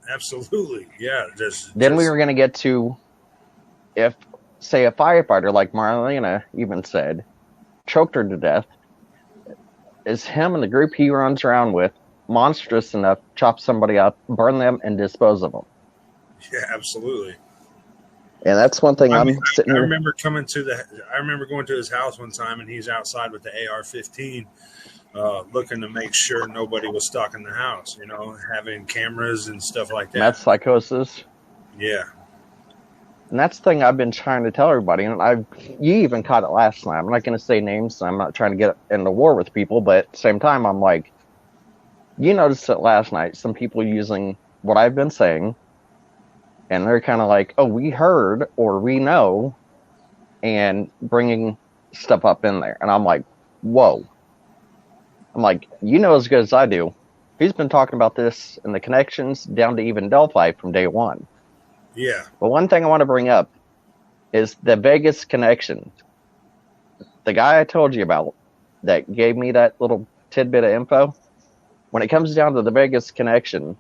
Absolutely, yeah. Then we were going to get to, if, say, a firefighter like Marlena even said, choked her to death, is him and the group he runs around with monstrous enough to chop somebody up, burn them, and dispose of them? yeah, absolutely. And that's one thing I mean, I'm sitting I here. remember I remember going to his house one time, and he's outside with the AR-15, looking to make sure nobody was stalking the house. You know, having cameras and stuff like Meth that. psychosis. Yeah, And that's the thing I've been trying to tell everybody. And you even caught it last night. I'm not going to say names. I'm not trying to get into war with people. But at the same time, I'm like, you noticed it last night. Some people using what I've been saying. And they're kind of like, oh, we heard or we know. And bringing stuff up in there. And I'm like, whoa. I'm like, you know as good as I do. He's been talking about this and the connections down to even Delphi from day one. yeah. But one thing I want to bring up is the Vegas connection. The guy I told you about that gave me that little tidbit of info, when it comes down to the Vegas connection,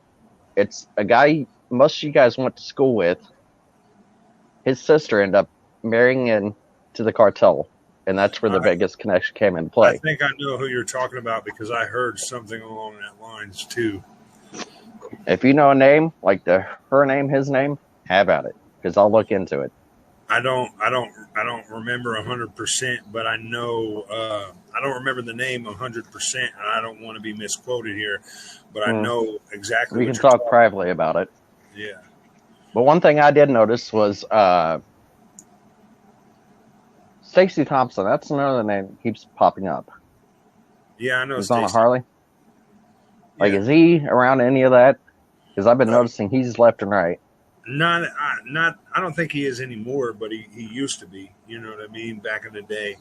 it's a guy most of you guys went to school with. His sister ended up marrying into the cartel, and that's where the I, Vegas connection came into I play. think I know who you're talking about because I heard something along that lines too. If you know a name, like her name, his name, have at it, because I'll look into it. I don't remember 100%, but I know I don't remember the name 100%, and I don't want to be misquoted here, but I know exactly We what can you're talk talking. privately about it. Yeah, But one thing I did notice was Stacey Thompson. That's another name that keeps popping up. yeah, I know He's on a Stacy. Harley. Like, Yeah, is he around any of that? Because I've been uh, noticing he's left and right. not. I don't think he is anymore, but he used to be. You know what I mean? Back in the day.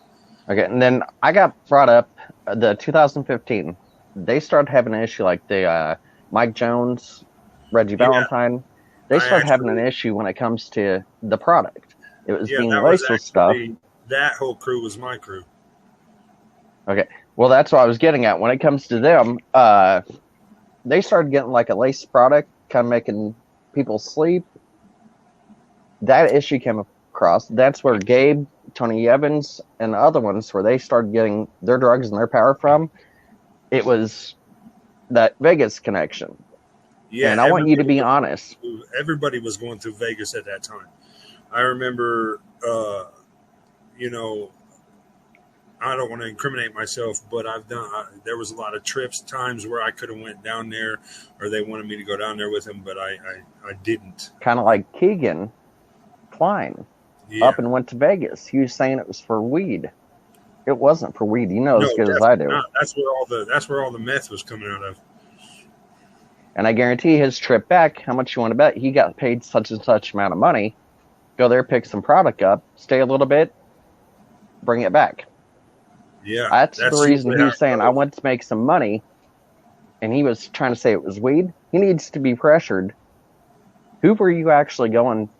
Okay, and then I got brought up the 2015. They started having an issue like the Mike Jones, Reggie Yeah, Valentine. They I started having an actually. issue when it comes to the product. It was Yeah, being that was laced with stuff. actually that whole crew was my crew. Okay, well that's what I was getting at. When it comes to them, they started getting like a laced product, kind of making people sleep. That issue came across. That's where Gabe, Tony Evans, and the other ones, where they started getting their drugs and their power from. It was that Vegas connection. Yeah, And I want you to be honest. everybody was going through Vegas at that time. I remember, you know, I don't want to incriminate myself, but I've done. There was a lot of trips, times where I could have went down there, or they wanted me to go down there with them, but I didn't. Kind of like Keegan, Kline, Yeah, up and went to Vegas. He was saying it was for weed. It wasn't for weed. You know no, as good as I definitely do. not. That's where all the meth was coming out of. And I guarantee his trip back, how much you want to bet? He got paid such and such amount of money. Go there, pick some product up, stay a little bit, bring it back. Yeah, That's the that's reason usually how he's it saying, I goes. went to make some money. And he was trying to say it was weed. He needs to be pressured. Who were you actually going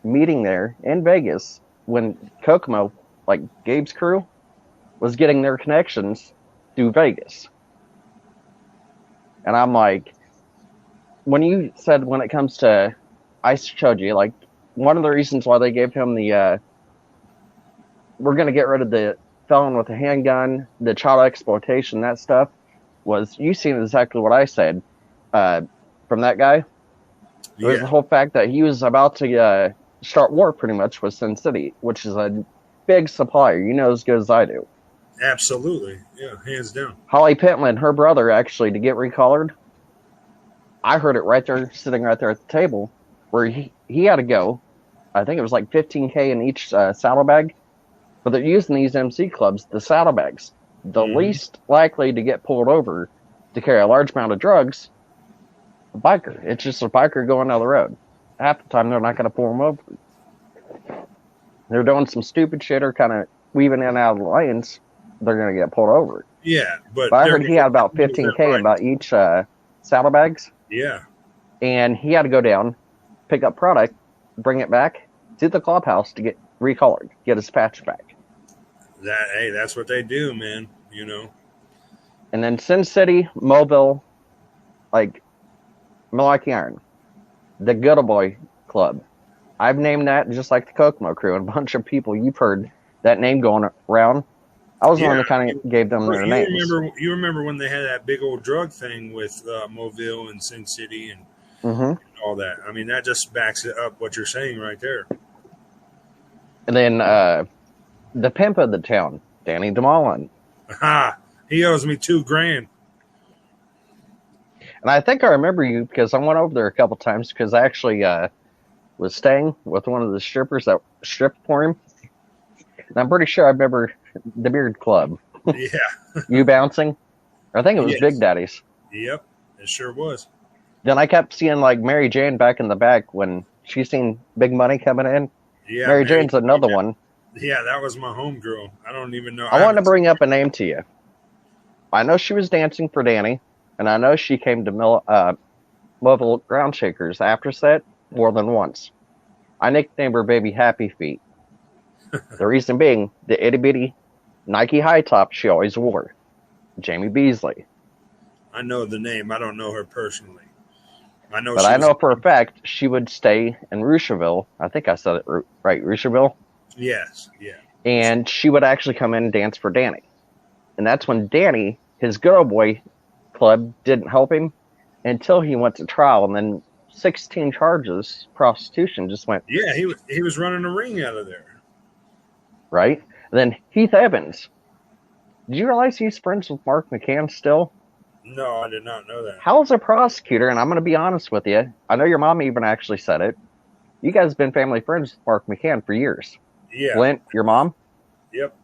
meeting there in Vegas when Kokomo, like Gabe's crew, was getting their connections through Vegas? And I'm like, when you said when it comes to, I showed you, like, one of the reasons why they gave him the, we're going to get rid of the felon with a handgun, the child exploitation, that stuff, was you seen exactly what I said from that guy. It was the Yeah, whole fact that he was about to start war pretty much with Sin City, which is a big supplier. You know as good as I do. absolutely. Yeah, hands down. Holly Pentland, her brother, actually, to get recollared, I heard it right there, sitting right there at the table, where he had to go. I think it was like 15K in each saddlebag. But they're using these MC clubs, the saddlebags, the Hmm. least likely to get pulled over to carry a large amount of drugs, a biker. It's just a biker going down the road. Half the time, they're not going to pull them over. They're doing some stupid shit or kind of weaving in and out of the lanes. They're going to get pulled over. Yeah, but But I they're heard going he had about to lose their 15K in mind. about each saddlebags, Yeah, and he had to go down, pick up product, bring it back to the clubhouse to get recolored, get his patch back. that hey, that's what they do, man. You know. And then Sin City, Mobile, like Milwaukee Iron, the Good Boy Club. I've named that just like the Kokomo Crew, and a bunch of people you've heard that name going around. I was the one that kind of gave them their names. You remember when they had that big old drug thing with Mobile and Sin City and all that? I mean, that just backs it up what you're saying right there. And then the pimp of the town, Danny DeMolin. Ha! He owes me $2,000. And I think I remember you because I went over there a couple times because I actually was staying with one of the strippers that stripped for him. And I'm pretty sure I remember the Beard Club. Yeah. You bouncing? I think it was Big Daddy's. Yep, it sure was. Then I kept seeing like Mary Jane back in the back when she seen big money coming in. Yeah, Mary Jane's another one. Yeah, that was my homegirl. I don't even know. I wanted to bring up a name to you. I know she was dancing for Danny, and I know she came to Mobile Ground Shakers after set more than once. I nicknamed her Baby Happy Feet. The reason being the itty bitty Nike high top she always wore. Jamie Beasley. I know the name. I don't know her personally. I know, but I know for a fact she would stay in Rucherville. I think I said it right, Rucherville. Yes, yeah. And she would actually come in and dance for Danny. And that's when Danny, his good old boy club, didn't help him until he went to trial. And then 16 charges, prostitution, just went. Yeah, he was running a ring out of there. Right? And then Heath Evans. Did you realize he's friends with Mark McCann still? No, I did not know that. How's a prosecutor, and I'm going to be honest with you, I know your mom even actually said it, you guys have been family friends with Mark McCann for years. Yeah. Flint, your mom? Yep.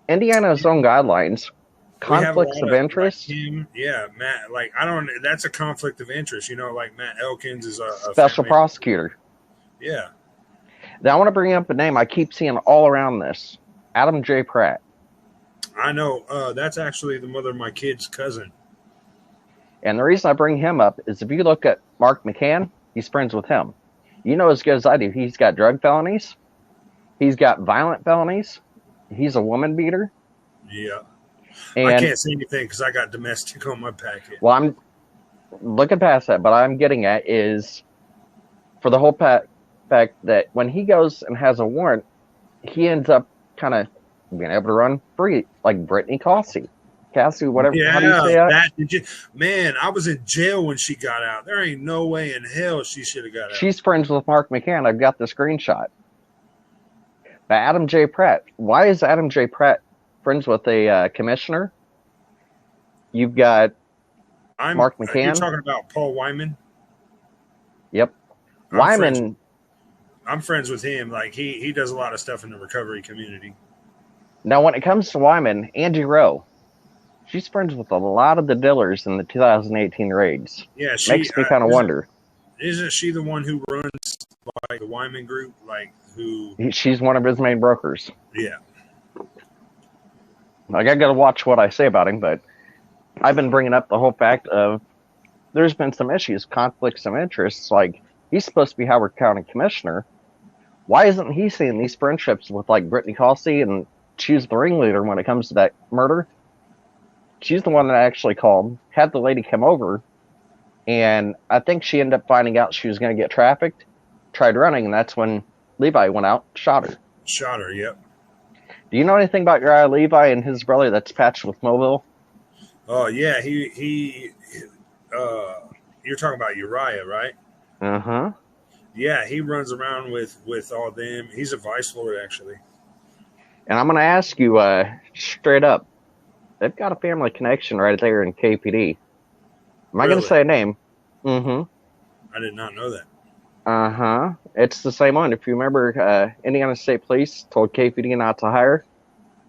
Indiana's own guidelines, conflicts of interest. Like him, yeah, Matt, like, that's a conflict of interest, like Matt Elkins is a special prosecutor. Yeah. Now, I want to bring up a name I keep seeing all around this. Adam J. Pratt. I know. That's actually the mother of my kid's cousin. And the reason I bring him up is if you look at Mark McCann, he's friends with him. You know as good as I do, he's got drug felonies. He's got violent felonies. He's a woman beater. Yeah. And I can't say anything because I got domestic on my packet. Well, I'm looking past that, but I'm getting at is for the whole fact that when he goes and has a warrant, he ends up kind of being able to run free, like Brittany Cassie, whatever. Yeah, how do you say that? Man, I was in jail when she got out. There ain't no way in hell she should have got out. She's friends with Mark McCann. I've got the screenshot. But Adam J. Pratt. Why is Adam J. Pratt friends with a commissioner? You've got Mark McCann. You're talking about Paul Wyman? Yep. Wyman. I'm friends with him. Like, he does a lot of stuff in the recovery community. Now, when it comes to Wyman, Angie Rowe, she's friends with a lot of the dealers in the 2018 raids. Yeah, makes me kind of wonder. Isn't she the one who runs like the Wyman Group? Like She's one of his main brokers. Yeah. Like, I got to watch what I say about him, but I've been bringing up the whole fact of there's been some issues, conflicts of interests. Like, he's supposed to be Howard County Commissioner. Why isn't he seeing these friendships with like Brittany Cassie and she's the ringleader when it comes to that murder? She's the one that actually called, had the lady come over, and I think she ended up finding out she was going to get trafficked, tried running, and that's when Levi went out, shot her. Shot her, yep. Do you know anything about your Levi and his brother that's patched with Mobile? Oh, yeah, he you're talking about Uriah, right? Uh-huh. Yeah, he runs around with all them. He's a vice lord, actually. And I'm going to ask you straight up. They've got a family connection right there in KPD. Am I going to say a name? Mm-hmm. I did not know that. Uh-huh. It's the same one. If you remember, Indiana State Police told KPD not to hire.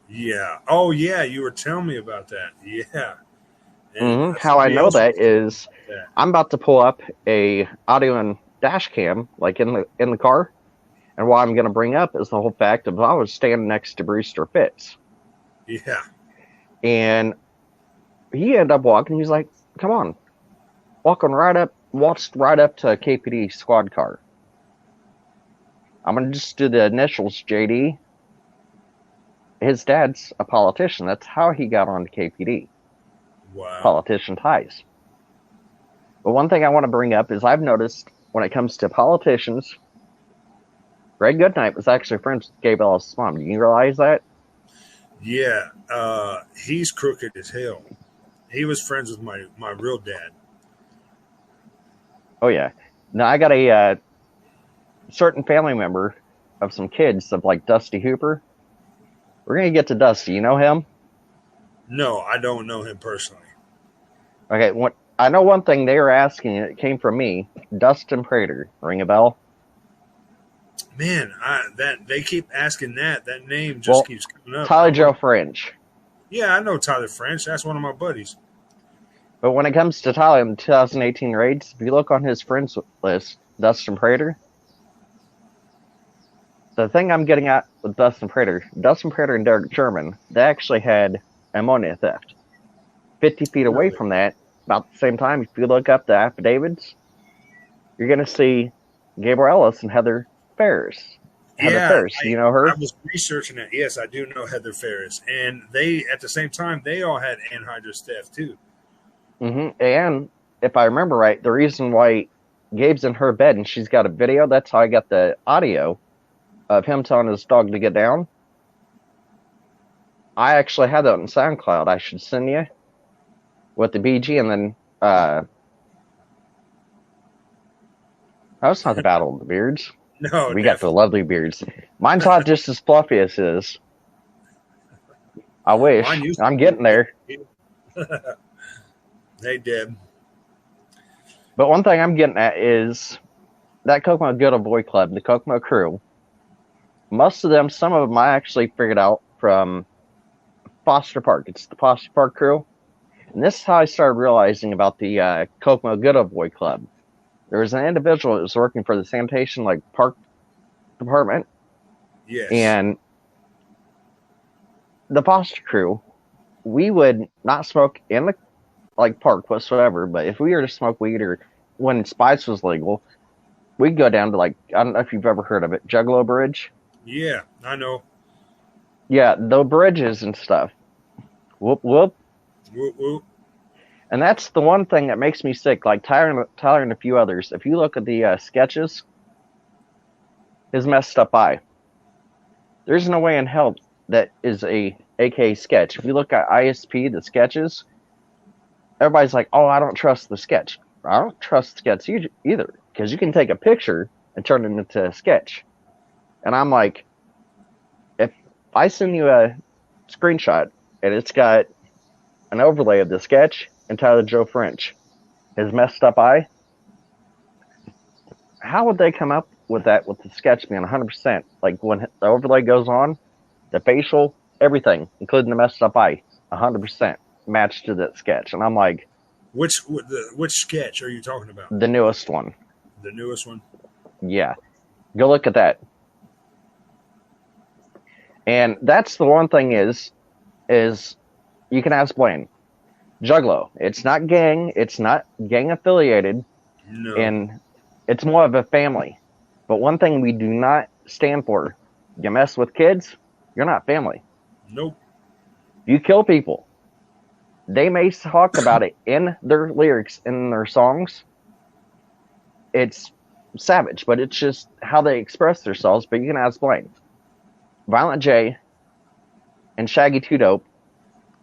Yeah. Oh, yeah, you were telling me about that. Yeah. Mm-hmm. How I know that is I'm about to pull up a audio and dash cam, like in the car. And what I'm going to bring up is the whole fact of I was standing next to Brewster Fitz. Yeah. And he ended up walking. He's like, come on. Walked right up to a KPD squad car. I'm going to just do the initials, JD. His dad's a politician. That's how he got on to KPD. Wow. Politician ties. But one thing I want to bring up is I've noticed when it comes to politicians, Ray Goodnight was actually friends with Gabe Ellis' mom. Do you realize that? Yeah, he's crooked as hell. He was friends with my real dad. Oh yeah. Now I got a certain family member of some kids of like Dusty Hooper. We're gonna get to Dusty. You know him? No, I don't know him personally. Okay. What I know one thing they were asking, and it came from me. Dustin Prater. Ring a bell? Man, that they keep asking that. That name just Well, keeps coming up. Tyler Joe French. Yeah, I know Tyler French. That's one of my buddies. But when it comes to Tyler in 2018 raids, if you look on his friends list, Dustin Prater. The thing I'm getting at with Dustin Prater and Derek Sherman, they actually had ammonia theft. 50 feet away Really? from that, about the same time, if you look up the affidavits, you're going to see Gabriel Ellis and Heather Ferris. Heather Yeah, Ferris, you know her? I was researching it. Yes, I do know Heather Ferris, and they at the same time they all had anhydrous theft too. And if I remember right, the reason why Gabe's in her bed and she's got a video, that's how I got the audio of him telling his dog to get down. I actually had that on SoundCloud. I should send you with the BG, and then that's not the Battle of the Beards. No, We got the lovely beards. Mine's not just as fluffy as his. I wish. I'm getting there. Hey, Deb. But one thing I'm getting at is that Kokomo Good Boy Club, the Kokomo crew. Most of them, some of them, I actually figured out from Foster Park. It's the Foster Park crew. And this is how I started realizing about the Kokomo Good Boy Club. There was an individual that was working for the sanitation, like, park department. Yes. And the Foster crew, we would not smoke in the park whatsoever, but if we were to smoke weed or when Spice was legal, we'd go down to I don't know if you've ever heard of it, Juggalo Bridge. Yeah, I know. Yeah, the bridges and stuff. Whoop whoop. Whoop whoop. And that's the one thing that makes me sick. Like Tyler and a few others. If you look at the sketches, his messed up eye. There's no way in hell that is a AK sketch. If you look at ISP, the sketches, everybody's like, "Oh, I don't trust the sketch." I don't trust sketch either, because you can take a picture and turn it into a sketch. And I'm like, if I send you a screenshot and it's got an overlay of the sketch and Tyler Joe French, his messed up eye, how would they come up with that with the sketch being 100%? Like when the overlay goes on, the facial, everything, including the messed up eye, 100% matched to that sketch. And I'm like, which sketch are you talking about? The newest one. The newest one? Yeah. Go look at that. And that's the one thing is you can ask Blaine. Juggalo. It's not gang. It's not gang affiliated. No. And it's more of a family. But one thing we do not stand for, you mess with kids, you're not family. Nope. You kill people. They may talk about it in their lyrics, in their songs. It's savage, but it's just how they express themselves. But you can ask Blaine. Violent J and Shaggy Two Dope,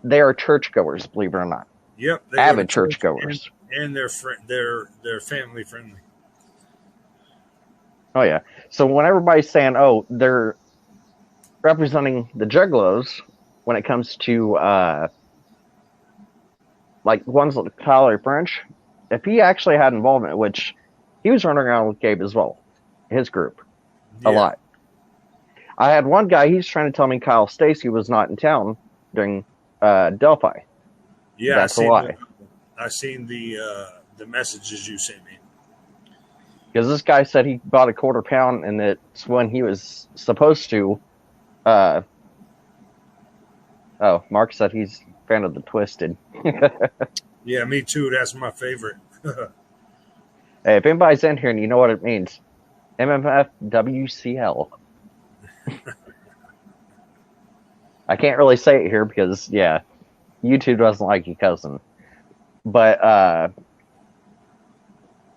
they are churchgoers, believe it or not. Yep. Avid churchgoers. And they're family friendly. Oh, yeah. So when everybody's saying, oh, they're representing the Juggalos when it comes to, ones like Tyler French, if he actually had involvement, which he was running around with Gabe as well, his group, a lot. I had one guy, he's trying to tell me Kyle Stacy was not in town during Delphi. Yeah, that's a lie. I seen the messages you sent me. Because this guy said he bought a quarter pound, and it's when he was supposed to. Mark said he's a fan of the Twisted. Yeah, me too. That's my favorite. Hey, if anybody's in here and you know what it means, MMFWCL. I can't really say it here because, yeah, YouTube doesn't like you, cousin. But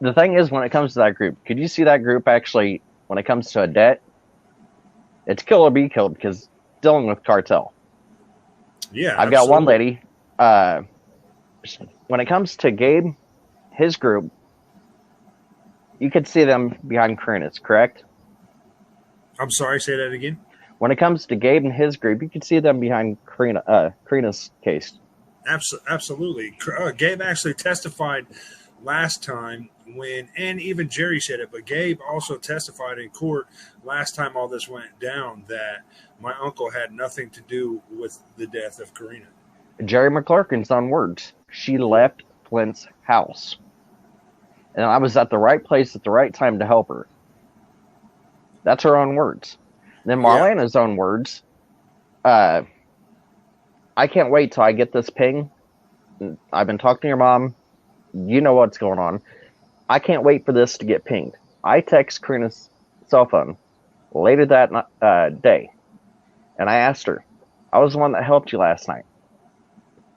the thing is, when it comes to that group, could you see that group actually, when it comes to a debt, it's kill or be killed because dealing with cartel. Yeah, I've got one lady. When it comes to Gabe, his group, you could see them behind Karina's, correct? I'm sorry, say that again. When it comes to Gabe and his group, you could see them behind Karina's case. Absolutely. Gabe actually testified last time and even Jerry said it, but Gabe also testified in court last time all this went down that my uncle had nothing to do with the death of Karina. Jerry McClurkin's own words. She left Flint's house. And I was at the right place at the right time to help her. That's her own words. Then Marlena's own words. I can't wait till I get this ping. I've been talking to your mom. You know what's going on. I can't wait for this to get pinged. I text Karina's cell phone later that day. And I asked her, I was the one that helped you last night.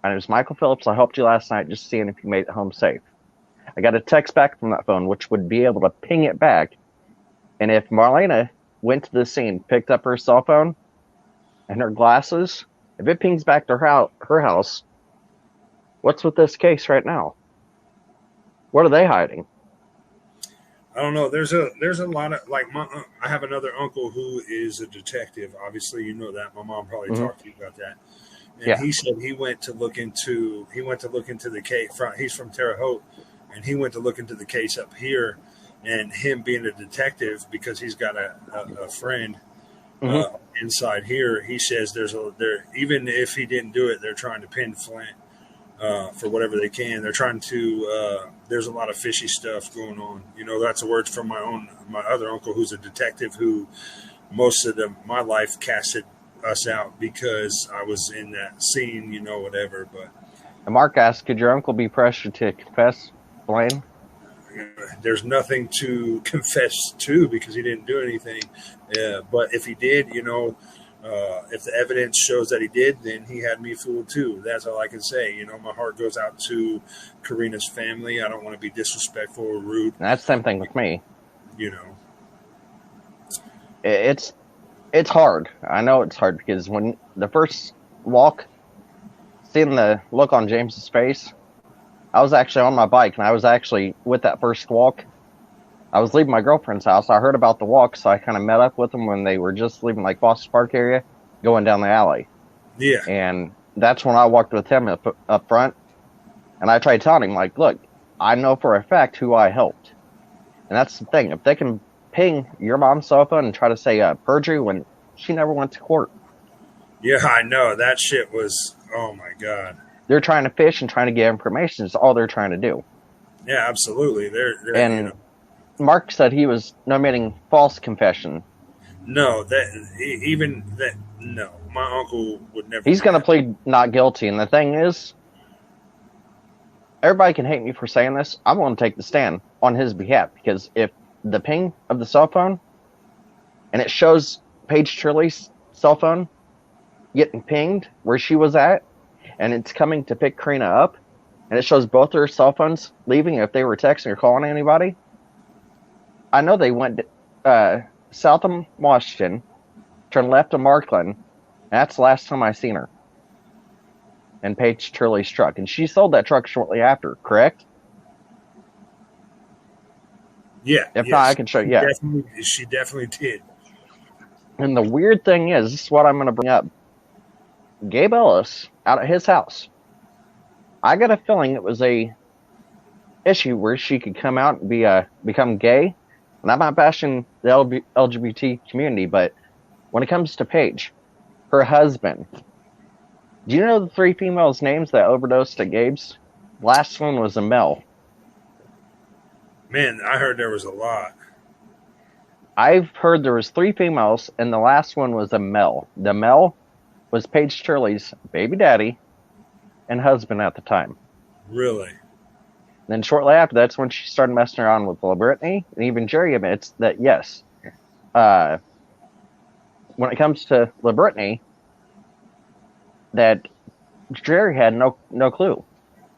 My name is Michael Phillips. I helped you last night just seeing if you made it home safe. I got a text back from that phone, which would be able to ping it back. And if Marlena went to the scene, picked up her cell phone and her glasses, if it pings back to her house, what's with this case right now? What are they hiding? I don't know. There's a lot of I have another uncle who is a detective. Obviously, you know that. My mom probably talked to you about that. And he said he went to look into the case. He's from Terre Haute, and he went to look into the case up here. And him being a detective, because he's got a friend inside here, he says even if he didn't do it, they're trying to pin Flint for whatever they can. They're trying to. There's a lot of fishy stuff going on. You know, that's a word from my other uncle, who's a detective, who most of my life casted us out because I was in that scene. You know, whatever. But and Mark asked, could your uncle be pressured to confess, Blaine? There's nothing to confess to because he didn't do anything. But if he did, you know, if the evidence shows that he did, then he had me fooled too. That's all I can say. You know, my heart goes out to Karina's family. I don't want to be disrespectful or rude. And that's the same thing with me. You know, it's hard. I know it's hard because when the first walk, seeing the look on James's face, I was actually on my bike, and I was actually with that first walk. I was leaving my girlfriend's house. I heard about the walk, so I kind of met up with them when they were just leaving, like, Boston Park area, going down the alley. Yeah. And that's when I walked with him up front, and I tried telling him, like, look, I know for a fact who I helped. And that's the thing. If they can ping your mom's cell phone and try to say perjury when she never went to court. Yeah, I know. That shit was, oh, my God. They're trying to fish and trying to get information. Is all they're trying to do. Yeah, absolutely. They're and you know. Mark said he was omitting false confession. No, no. My uncle would never. He's going to plead not guilty. And the thing is, everybody can hate me for saying this. I'm going to take the stand on his behalf, because if the ping of the cell phone and it shows Paige Turley's cell phone getting pinged where she was at, and it's coming to pick Karina up, and it shows both their cell phones leaving if they were texting or calling anybody, I know they went south of Washington, turned left to Markland, and that's the last time I seen her. And Paige Turley's truck. And she sold that truck shortly after, correct? Yeah. If not, I can show you. Yeah. She definitely did. And the weird thing is, this is what I'm going to bring up. Gabe Ellis, out at his house, I got a feeling it was a issue where she could come out and become gay. And I'm not bashing the LGBT community, but when it comes to Paige, her husband, do you know the 3 females' names that overdosed at Gabe's? Last one was a Mel. Man, I heard there was a lot. I've heard there was 3 females, and the last one was a Mel. The Mel was Paige Turley's baby daddy and husband at the time. Really? Then shortly after, that's when she started messing around with Brittany, and even Jerry admits that, yes, when it comes to Brittany, that Jerry had no clue.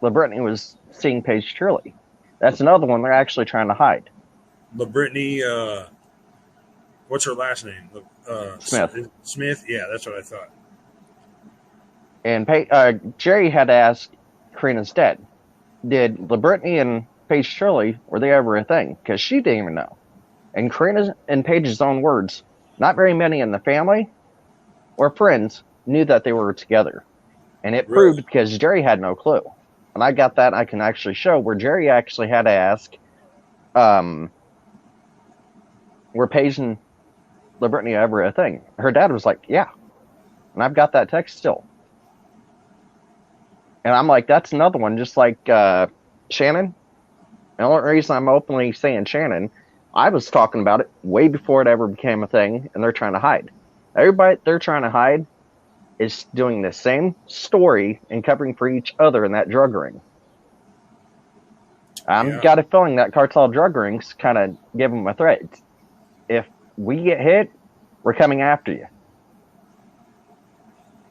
Brittany was seeing Paige Turley. That's another one they're actually trying to hide. LaBrittany, what's her last name? Smith. Smith? Yeah, that's what I thought. And Jerry had to ask Karina's dad, did LaBrittany and Paige Shirley, were they ever a thing? Because she didn't even know. And Karina, in Paige's own words, not very many in the family or friends knew that they were together. And it proved because Jerry had no clue. And I got that. I can actually show where Jerry actually had to ask, were Paige and LaBrittany ever a thing? Her dad was like, yeah. And I've got that text still. And I'm like, that's another one, just like Shannon. The only reason I'm openly saying Shannon, I was talking about it way before it ever became a thing, and they're trying to hide. Everybody they're trying to hide is doing the same story and covering for each other in that drug ring. I've got a feeling that cartel drug rings kind of give them a threat. If we get hit, we're coming after you.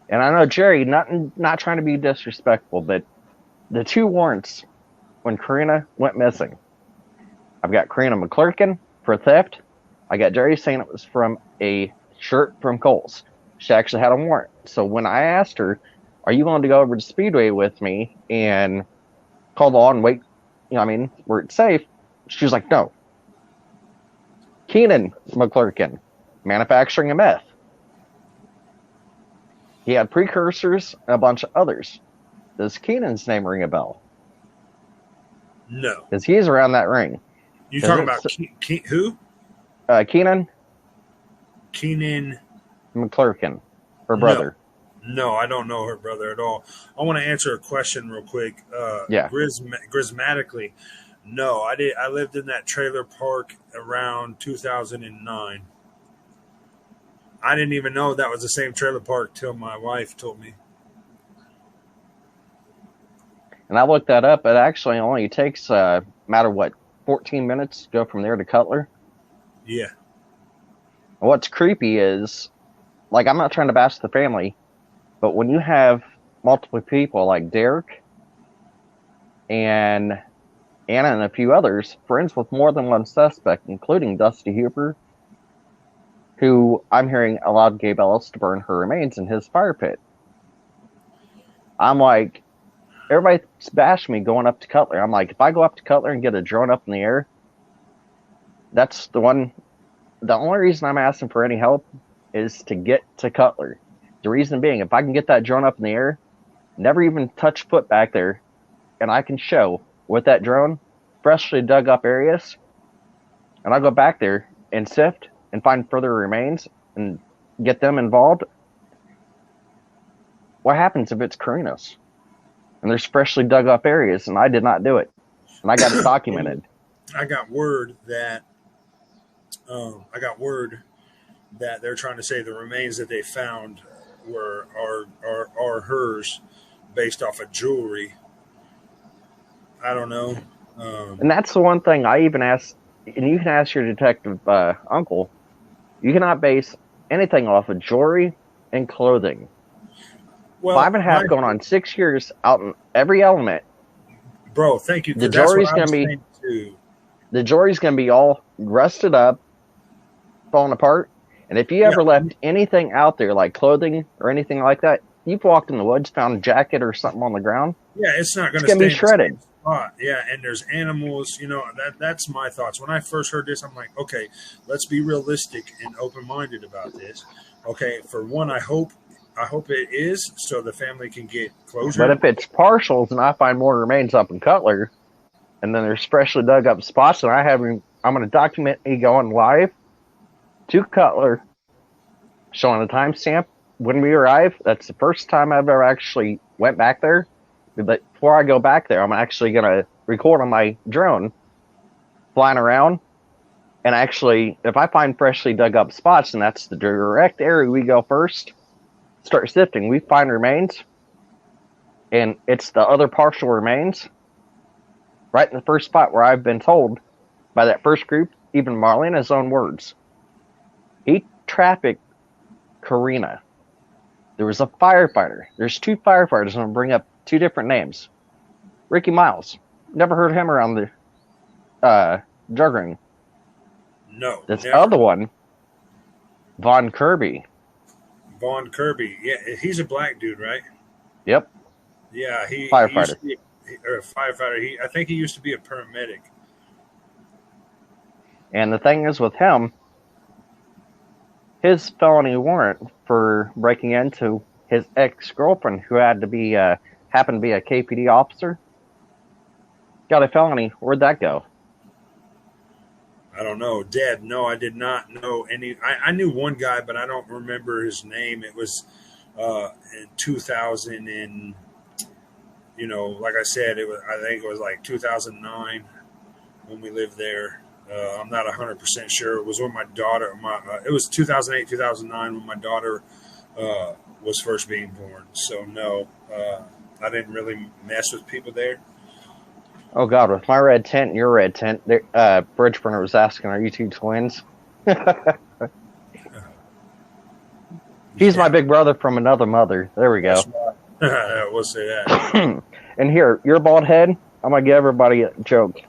And I know Jerry, not trying to be disrespectful, but the two warrants when Karina went missing, I've got Karina McClurkin for theft. I got Jerry saying it was from a shirt from Kohl's. She actually had a warrant. So when I asked her, are you willing to go over to Speedway with me and call the law and wait, where it's safe? She was like, no. Keegan McClurkin, manufacturing of meth. He had precursors and a bunch of others. Does Keenan's name ring a bell? No. Because he's around that ring. You talking about who? Keenan? Keenan McClurkin, her brother. No, I don't know her brother at all. I want to answer a question real quick. Charismatically, no, I did. I lived in that trailer park around 2009. I didn't even know that was the same trailer park till my wife told me. And I looked that up. It actually only takes matter what 14 minutes to go from there to Cutler. Yeah. What's creepy is, like, I'm not trying to bash the family, but when you have multiple people like Derek and Anna and a few others, friends with more than one suspect, including Dusty Hooper, who I'm hearing allowed Gabe Ellis to burn her remains in his fire pit. I'm like, everybody's bashed me going up to Cutler. I'm like, if I go up to Cutler and get a drone up in the air, that's the one. The only reason I'm asking for any help is to get to Cutler. The reason being, if I can get that drone up in the air, never even touch foot back there, and I can show with that drone freshly dug up areas, and I'll go back there and sift and find further remains and get them involved. What happens if it's Carino's and there's freshly dug up areas and I did not do it and I got it documented? I got word that they're trying to say the remains that they found are hers based off of jewelry. I don't know. And that's the one thing I even asked, and you can ask your detective uncle, you cannot base anything off of jewelry and clothing. Well, 5.5 going on 6 years out in every element. Bro, thank you. The jewelry's going to be all rusted up, falling apart. And if you ever left anything out there, like clothing or anything like that, you've walked in the woods, found a jacket or something on the ground. Yeah, it's not going to be shredded. Yeah, and there's animals. That's my thoughts. When I first heard this, I'm like, okay, let's be realistic and open-minded about this. Okay, for one, I hope it is so the family can get closure. But if it's partials and I find more remains up in Cutler, and then there's freshly dug up spots, and I'm going to document me going live to Cutler, showing a timestamp when we arrive. That's the first time I've ever actually went back there. But before I go back there, I'm actually going to record on my drone, flying around. And actually, if I find freshly dug up spots, and that's the direct area we go first, start sifting. We find remains, and it's the other partial remains, right in the first spot where I've been told by that first group, even Marlena's own words. He trafficked Karina. There was a firefighter. There's two firefighters. I'm going to bring up two different names. Ricky Miles. Never heard him around drug ring. No, This never. other one, Von Kirby. Vaughn Kirby. Yeah, he's a black dude, right? Yep, Yeah, he used firefighter. to be or a firefighter. I think he used to be a paramedic. And the thing is with him, his felony warrant for breaking into his ex-girlfriend, who happened to be a KPD officer, got a felony. Where'd that go? I don't know. Dead. No, I did not know any. I knew one guy, but I don't remember his name. It was in 2000 and, like I said, I think it was like 2009 when we lived there. I'm not 100% sure. It was when my daughter, it was 2008, 2009 when my daughter was first being born. So no, I didn't really mess with people there. Oh God, with my red tent and your red tent, Bridgeburner was asking, "Are you two twins?" He's my big brother from another mother. There we go. We'll say that. And here, your bald head, I'm gonna give everybody a joke.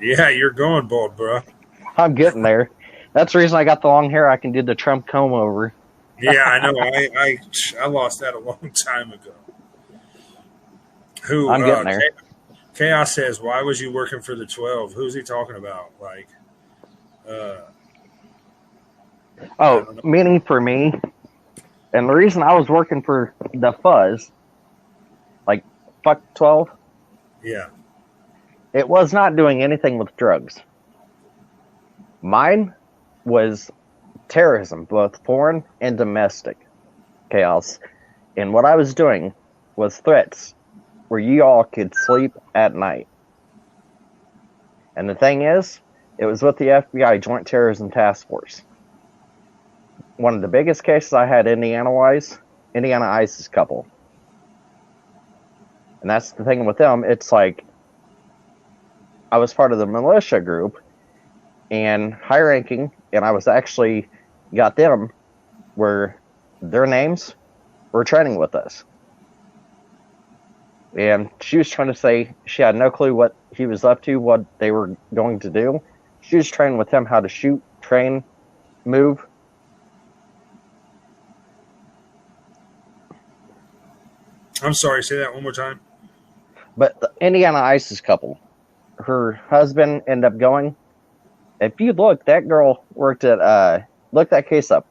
Yeah, you're going bald, bro. I'm getting there. That's the reason I got the long hair. I can do the Trump comb over. Yeah, I know. I lost that a long time ago. I'm getting there. Chaos says, "Why was you working for the 12?" Who's he talking about? Like, meaning for me, and the reason I was working for the fuzz, like fuck 12. Yeah. It was not doing anything with drugs. Mine was terrorism, both foreign and domestic. Chaos. And what I was doing was threats where you all could sleep at night. And the thing is, it was with the FBI Joint Terrorism Task Force. One of the biggest cases I had Indiana-wise, Indiana ISIS couple. And that's the thing with them, it's like, I was part of the militia group and high ranking, and I was actually got them where their names were training with us. And she was trying to say she had no clue what he was up to, what they were going to do. She was training with him how to shoot, train, move. I'm sorry, say that one more time. But the Indiana ISIS couple, her husband ended up going. If you look, that girl worked at, look that case up.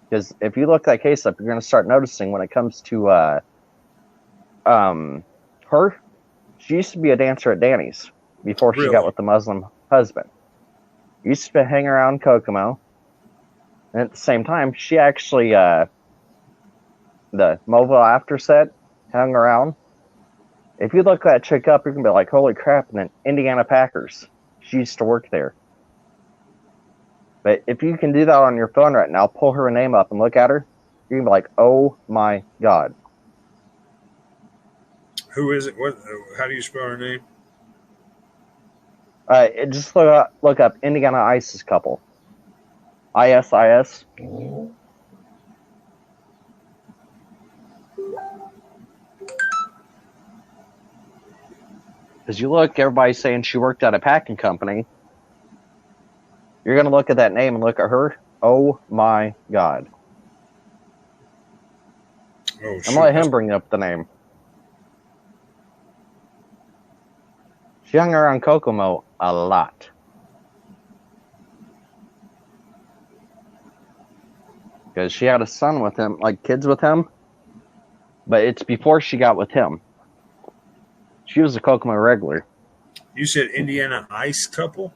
Because if you look that case up, you're going to start noticing when it comes to her, she used to be a dancer at Danny's before she got with the Muslim husband. Used to hang around Kokomo. And at the same time, she actually, the mobile after set, hung around. If you look that chick up, you're going to be like, holy crap, and then Indiana Packers. She used to work there. But if you can do that on your phone right now, pull her name up and look at her, you're going to be like, oh my God. Who is it? What? How do you spell her name? Just look up Indiana ISIS couple. ISIS. Because you look, everybody's saying she worked at a packing company. You're going to look at that name and look at her. Oh my God. Oh, I'm going to let him bring up the name. She hung around Kokomo a lot. Because she had a son with him, like kids with him. But it's before she got with him. She was a Kokomo regular. You said Indiana Ice couple?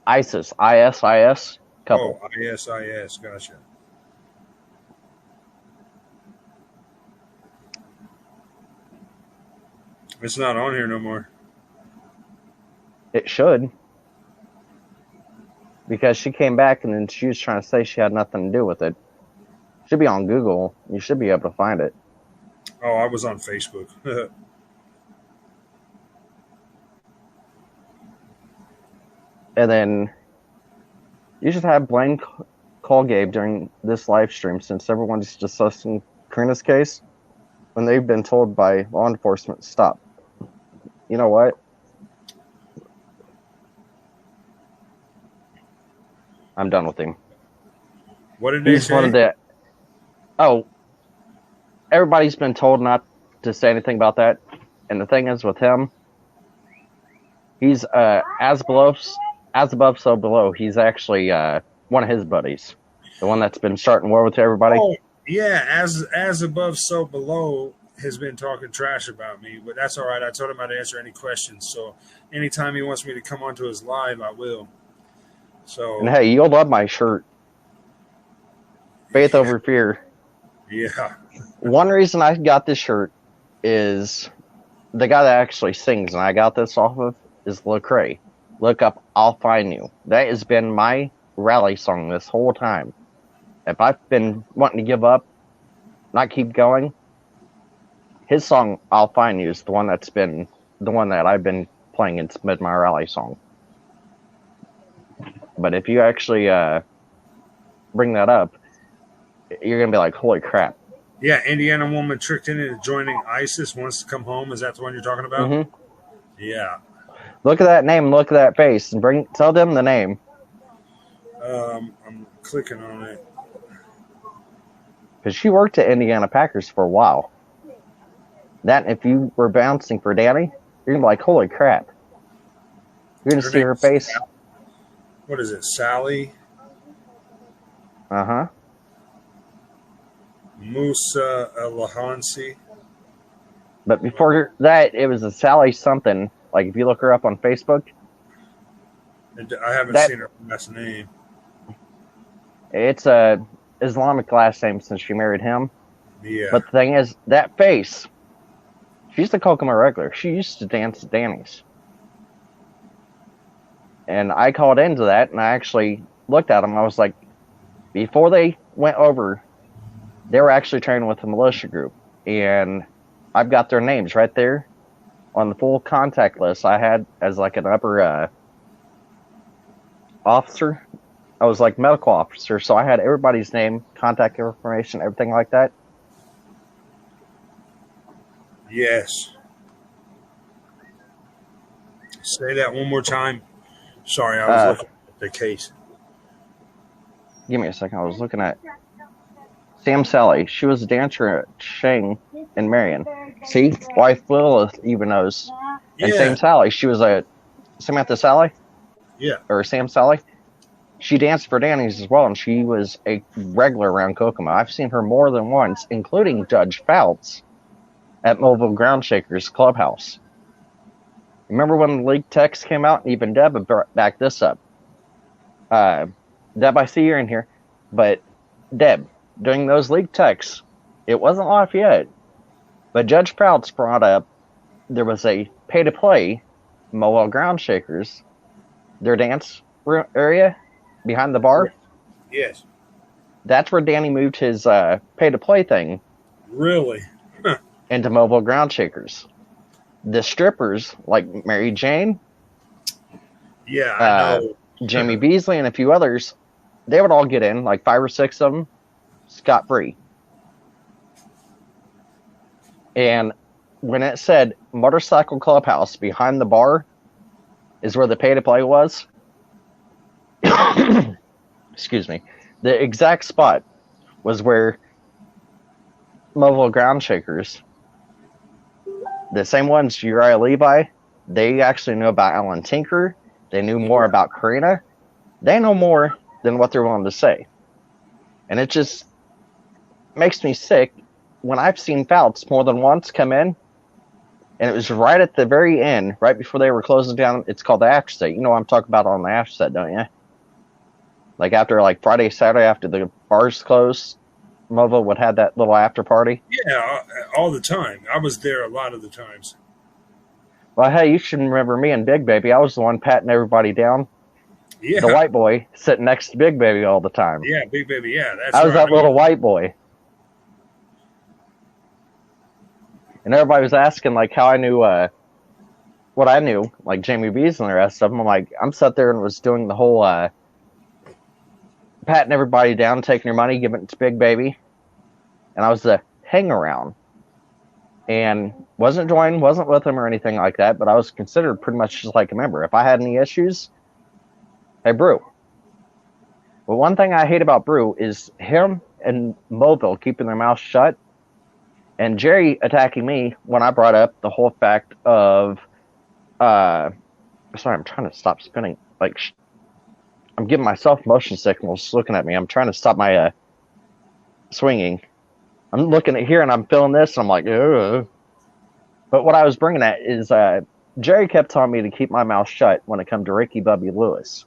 ISIS. ISIS couple. Oh, ISIS. Gotcha. It's not on here no more. It should. Because she came back and then she was trying to say she had nothing to do with it. Should be on Google. You should be able to find it. Oh, I was on Facebook. And then you should have Blaine call Gabe during this live stream since everyone's discussing Karina's case when they've been told by law enforcement, stop. You know what? I'm done with him. What did they He's say? one of the. Oh, everybody's been told not to say anything about that. And the thing is with him, he's as above, so below. He's actually one of his buddies, the one that's been starting war with everybody. Oh, yeah, as above, so below has been talking trash about me, but that's all right. I told him I'd answer any questions. So anytime he wants me to come onto his live, I will. So And hey, you'll love my shirt. Faith over fear. Yeah. One reason I got this shirt is the guy that actually sings, and I got this off of, is Lecrae. Look up I'll Find You. That has been my rally song this whole time. If I've been wanting to give up, not keep going, his song I'll Find You is the one that's been the one that I've been playing. It's been my rally song. But if you actually bring that up, you're gonna be like, holy crap. Yeah, Indiana woman tricked into joining ISIS, wants to come home. Is that the one you're talking about? Mm-hmm. Yeah. Look at that name, look at that face, and tell them the name. I'm clicking on it. Because she worked at Indiana Packers for a while. That, if you were bouncing for Danny, you're gonna be like, holy crap. You're gonna see her face. What is it, Sally? Uh-huh. Musa Lahansi. But before that, it was a Sally something. Like, if you look her up on Facebook. I haven't seen her last name. It's a Islamic last name since she married him. Yeah. But the thing is, that face, she's the Kokomo regular. She used to dance at Danny's. And I called into that, and I actually looked at them. I was like, before they went over, they were actually training with the militia group. And I've got their names right there on the full contact list I had as like an upper officer. I was like medical officer, so I had everybody's name, contact information, everything like that. Yes. Say that one more time. Sorry, I was looking at the case. Give me a second. I was looking at Sam Sally. She was a dancer at Shang and Marion. See, wife Lilith even knows. And Yeah. Sam Sally, she was a Samantha Sally. Yeah. Or Sam Sally. She danced for Danny's as well, and she was a regular around Kokomo. I've seen her more than once, including Judge Fouts at Mobile Ground Shakers Clubhouse. Remember when the leaked text came out, and even Deb backed this up. Deb, I see you're in here, but Deb, during those leaked texts, it wasn't Lafayette, but Judge Fouts brought up there was a pay-to-play Mobile Ground Shakers, their dance area behind the bar. Yes. That's where Danny moved his pay-to-play thing. Really? Into Mobile Ground Shakers. The strippers, like Mary Jane, Yeah, I know. Jamie Beasley, and a few others, they would all get in, like 5 or 6 of them, scot-free. And when it said Motorcycle Clubhouse behind the bar is where the pay-to-play was, excuse me, the exact spot was where Mobile Ground Shakers, the same ones, Uriah Levi, they actually knew about Alan Tinker. They knew more about Karina. They know more than what they're willing to say. And it just makes me sick when I've seen Fouts more than once come in, and it was right at the very end, right before they were closing down. It's called the after set. You know what I'm talking about on the after set, don't you? Like after like Friday, Saturday, after the bars closed, Mobile would have that little after party. Yeah, all the time. I was there a lot of the times. Well, hey, you should remember me and Big Baby. I was the one patting everybody down. Yeah. The white boy sitting next to Big Baby all the time. Yeah, Big Baby. Yeah, that's I was right. that little white boy. And everybody was asking, like, how I knew what I knew, like Jamie Bees and the rest of them. I'm like, I'm sat there and was doing the whole patting everybody down, taking your money, giving it to Big Baby. And I was the hang-around. And wasn't joined, wasn't with him or anything like that, but I was considered pretty much just like a member. If I had any issues, hey, Brew. But one thing I hate about Brew is him and Mobile keeping their mouth shut, and Jerry attacking me when I brought up the whole fact of, sorry, I'm trying to stop spinning. Like, I'm giving myself motion signals looking at me. I'm trying to stop my swinging. I'm looking at here and I'm feeling this, and I'm like, ugh. But what I was bringing at is Jerry kept telling me to keep my mouth shut when it come to Ricky Bubby Lewis.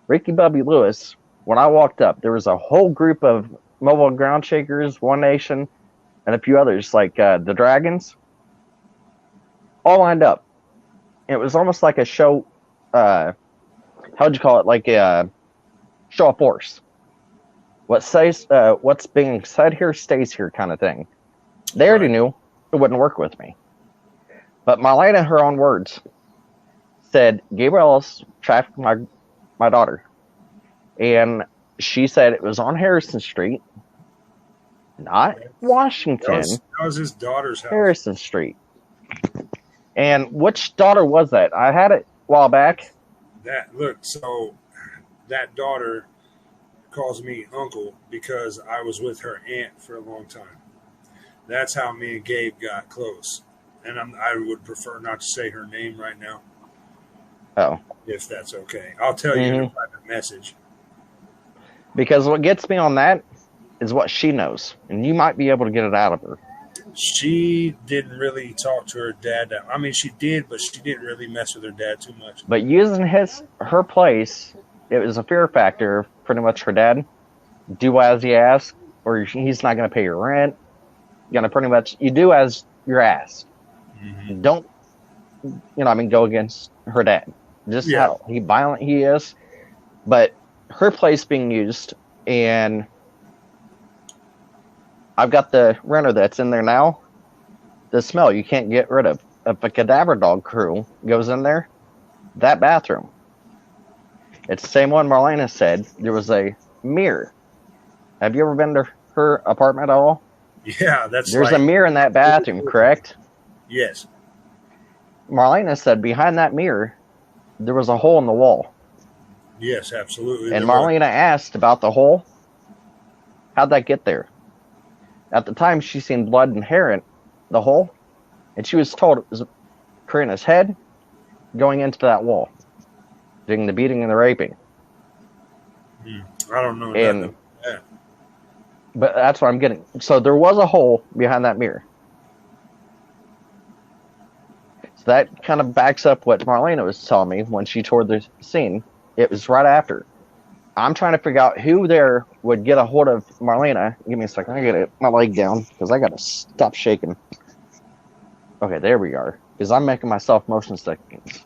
Ricky Bubby Lewis, when I walked up, there was a whole group of Mobile Ground Shakers, One Nation, and a few others, like the Dragons, all lined up. It was almost like a show, how'd you call it, like a show of force. What's being said here stays here kind of thing. They already knew it wouldn't work with me. But Marlena, her own words, said Gabriel Ellis trafficked my daughter. And she said it was on Harrison Street, not Washington. That was his daughter's house. Harrison Street. And which daughter was that? I had it a while back. So that daughter calls me uncle because I was with her aunt for a long time. That's how me and Gabe got close. And I would prefer not to say her name right now. Oh. If that's okay. I'll tell you in a private message. Because what gets me on that is what she knows. And you might be able to get it out of her. She didn't really talk to her dad. I mean, she did, but she didn't really mess with her dad too much. But using her place, it was a fear factor. Pretty much her dad, do as he asks, or he's not going to pay your rent. You're going to pretty much, you do as you're asked. Mm-hmm. Don't, go against her dad. Just how violent he is. But her place being used, and I've got the renter that's in there now. The smell you can't get rid of. If a cadaver dog crew goes in there, that bathroom. It's the same one Marlena said. There was a mirror. Have you ever been to her apartment at all? Yeah, There's a mirror in that bathroom, correct? Yes. Marlena said behind that mirror, there was a hole in the wall. Yes, absolutely. And Marlena asked about the hole. How'd that get there? At the time, she seen blood and hair in the hole, and she was told it was Karina's head going into that wall, doing the beating and the raping. I don't know. But that's what I'm getting. So there was a hole behind that mirror. So that kind of backs up what Marlena was telling me when she toured the scene. It was right after. I'm trying to figure out who there would get a hold of Marlena. Give me a second. I got to get my leg down because I got to stop shaking. Okay, there we are. Because I'm making myself motion sickness.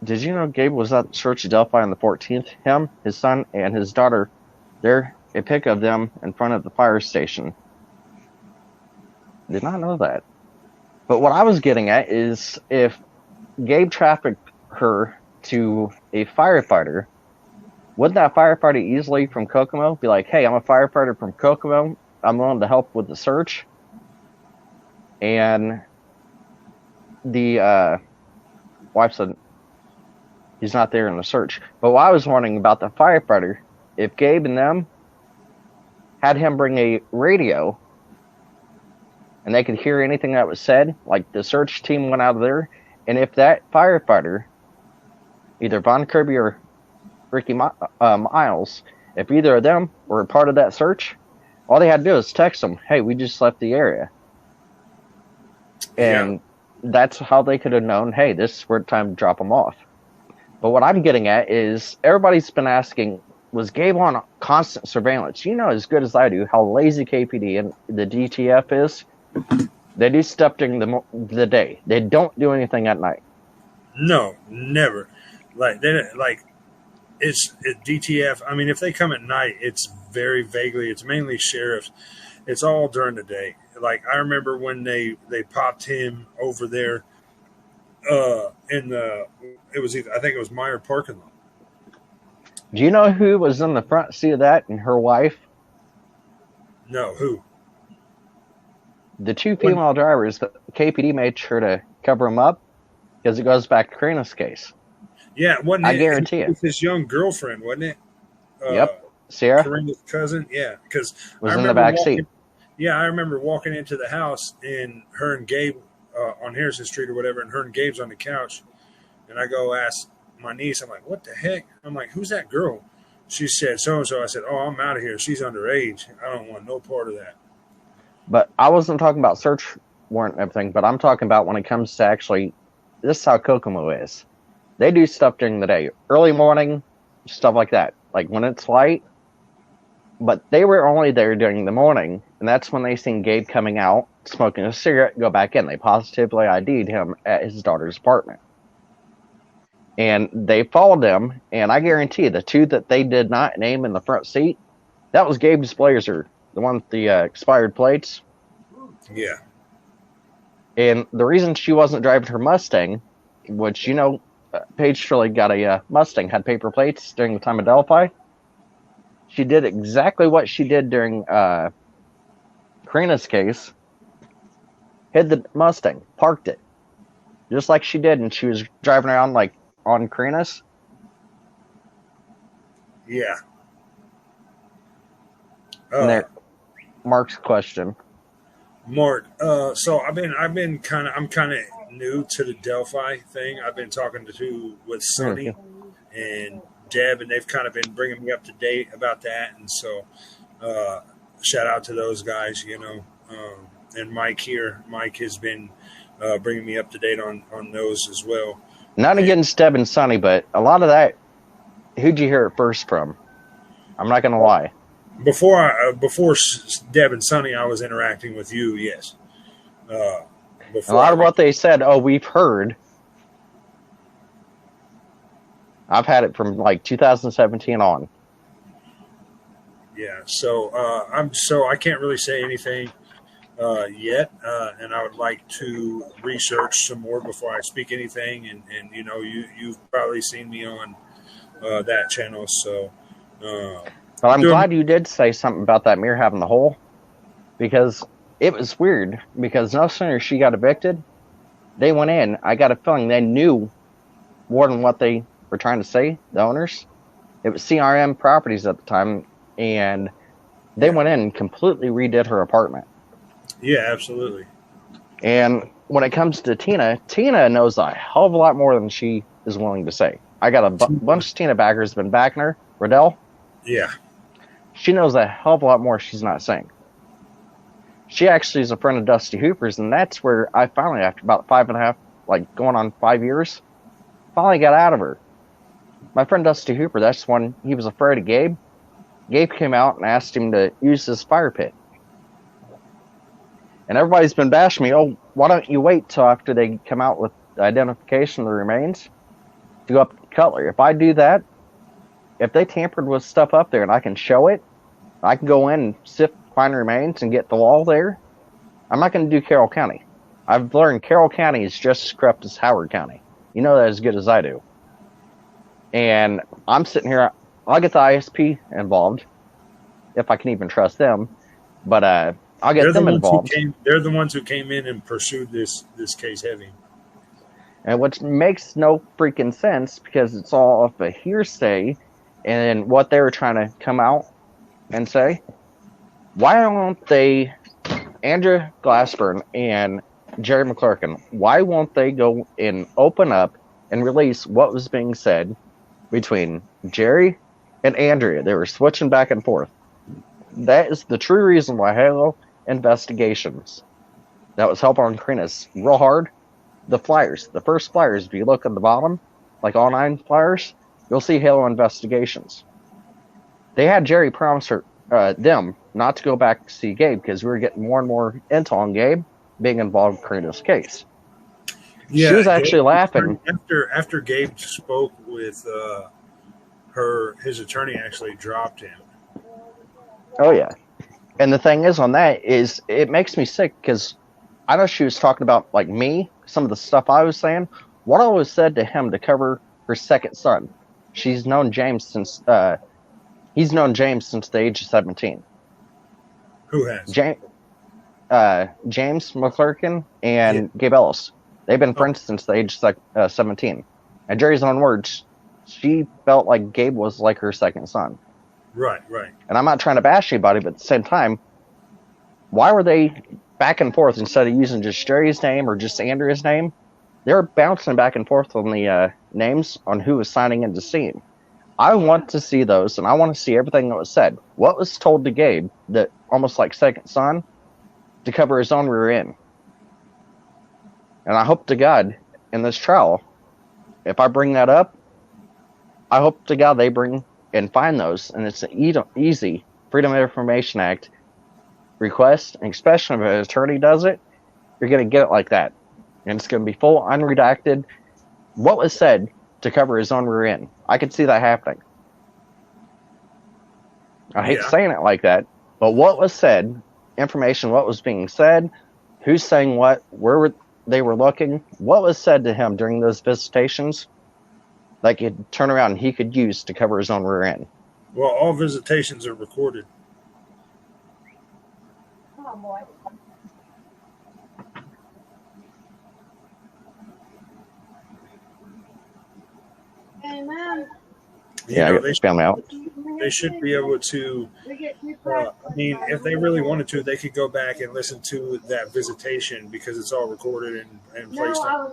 Did you know Gabe was at Church of Delphi on the 14th? Him, his son, and his daughter, there, a pic of them in front of the fire station. Did not know that. But what I was getting at is if Gabe trafficked her to a firefighter, wouldn't that firefighter easily from Kokomo be like, hey, I'm a firefighter from Kokomo. I'm willing to help with the search. And the wife said, he's not there in the search. But what I was wondering about the firefighter, if Gabe and them had him bring a radio and they could hear anything that was said, like the search team went out of there, and if that firefighter, either Von Kirby or Ricky Miles, if either of them were a part of that search, all they had to do is text them, hey, we just left the area. And that's how they could have known, hey, this is where time to drop them off. But what I'm getting at is everybody's been asking, was Gabe on constant surveillance? You know as good as I do how lazy KPD and the DTF is. They do stuff during the day. They don't do anything at night. No, never. It's DTF. I mean, if they come at night, it's very vaguely. It's mainly sheriffs. It's all during the day. Like I remember when they popped him over there. I think it was Meyer parking lot. Do you know who was in the front seat of that and her wife? No, who? The two female drivers. KPD made sure to cover them up because it goes back to Karina's case. Yeah, wasn't I it? guarantee It it. was his young girlfriend, wasn't it? Uh, Yep. Sierra Corinne's cousin. Yeah, because I was in the remember back seat. walking. Yeah, I remember walking into the house and her and Gabe on Harrison Street or whatever, and her and Gabe's on the couch, and I go ask my niece, I'm like, "What the heck?" I'm like, "Who's that girl?" She said so and so. I said, "Oh, I'm out of here. She's underage. I don't want no part of that." But I wasn't talking about search warrant and everything, but I'm talking about when it comes to actually, this is how Kokomo is. They do stuff during the day, early morning, stuff like that. Like when it's light, but they were only there during the morning, and that's when they seen Gabe coming out, smoking a cigarette, go back in. They positively ID'd him at his daughter's apartment. And they followed him, and I guarantee you, the two that they did not name in the front seat, that was Gabe's Blazer, the one with the expired plates. Yeah. And the reason she wasn't driving her Mustang, which, Paige Shirley got a Mustang, had paper plates during the time of Delphi. She did exactly what she did during Karina's case. Hid the Mustang, parked it, just like she did, and she was driving around like on Karina's. Yeah. And there, Mark's question. Mark, so I'm kind of new to the Delphi thing. I've been talking with Sonny and Deb, and they've kind of been bringing me up to date about that. And so, shout out to those guys, and Mike here. Mike has been bringing me up to date on those as well. Not against Deb and Sonny, but a lot of that, who'd you hear it first from? I'm not going to lie. Before Deb and Sonny, I was interacting with you, yes. A lot of what they said, we've heard. I've had it from like 2017 on. Yeah, so I can't really say anything yet, and I would like to research some more before I speak anything. And you've probably seen me on that channel, so. But I'm glad you did say something about that mirror having the hole, because it was weird. Because no sooner she got evicted, they went in. I got a feeling they knew more than what they were trying to say, the owners. It was CRM Properties at the time, and they went in and completely redid her apartment. Yeah, absolutely. And when it comes to Tina knows a hell of a lot more than she is willing to say. I got a bunch of Tina backers been backing her. Riddell? Yeah. She knows a hell of a lot more she's not saying. She actually is a friend of Dusty Hooper's, and that's where I finally, after about 5.5, going on 5 years, finally got out of her. My friend Dusty Hooper, that's when he was afraid of Gabe. Gabe came out and asked him to use his fire pit. And everybody's been bashing me, why don't you wait till after they come out with the identification of the remains to go up to Cutler? If I do that, if they tampered with stuff up there and I can show it, I can go in and sift find remains and get the wall there. I'm not going to do Carroll County. I've learned Carroll County is just as corrupt as Howard County. You know that as good as I do. And I'm sitting here, I'll get the ISP involved, if I can even trust them. But I'll get them involved. They're the ones who came in and pursued this case heavy. And which makes no freaking sense, because it's all off a hearsay. And what they were trying to come out and say, why don't they, Andrew Glassburn and Jerry McClurkin, why won't they go and open up and release what was being said between Jerry and Andrea? They were switching back and forth. That is the true reason why Halo Investigations, that was helping on Karina's real hard. The flyers, the first flyers, if you look at the bottom, like all 9 flyers, you'll see Halo Investigations. They had Jerry promise them not to go back to see Gabe, because we were getting more and more intel on Gabe being involved in Karina's case. Yeah, she was actually laughing. After Gabe spoke with his attorney actually dropped him. Oh, yeah. And the thing is on that is it makes me sick, because I know she was talking about, me, some of the stuff I was saying. What I was said to him to cover her second son. He's known James since the age of 17. Who has? James McClurkin and Gabe Ellis. They've been friends since the age of 17. And Jerry's own words, she felt like Gabe was like her second son. Right. And I'm not trying to bash anybody, but at the same time, why were they back and forth instead of using just Jerry's name or just Andrea's name? They were bouncing back and forth on the names on who was signing in to see him. I want to see those, and I want to see everything that was said. What was told to Gabe, that almost like second son, to cover his own rear end. And I hope to God, in this trial, if I bring that up, I hope to God they bring and find those, and it's an easy Freedom of Information Act request, and especially if an attorney does it, you're going to get it like that. And it's going to be full, unredacted. What was said to cover his own rear end? I could see that happening. I hate saying it like that, but what was said, information, what was being said, who's saying what, where they were looking, what was said to him during those visitations, that could turn around and he could use to cover his own rear end. Well, all visitations are recorded. Oh, boy. Amen. Yeah, I got this family out. They should be able to, I mean, if they really wanted to, they could go back and listen to that visitation because it's all recorded and placed on.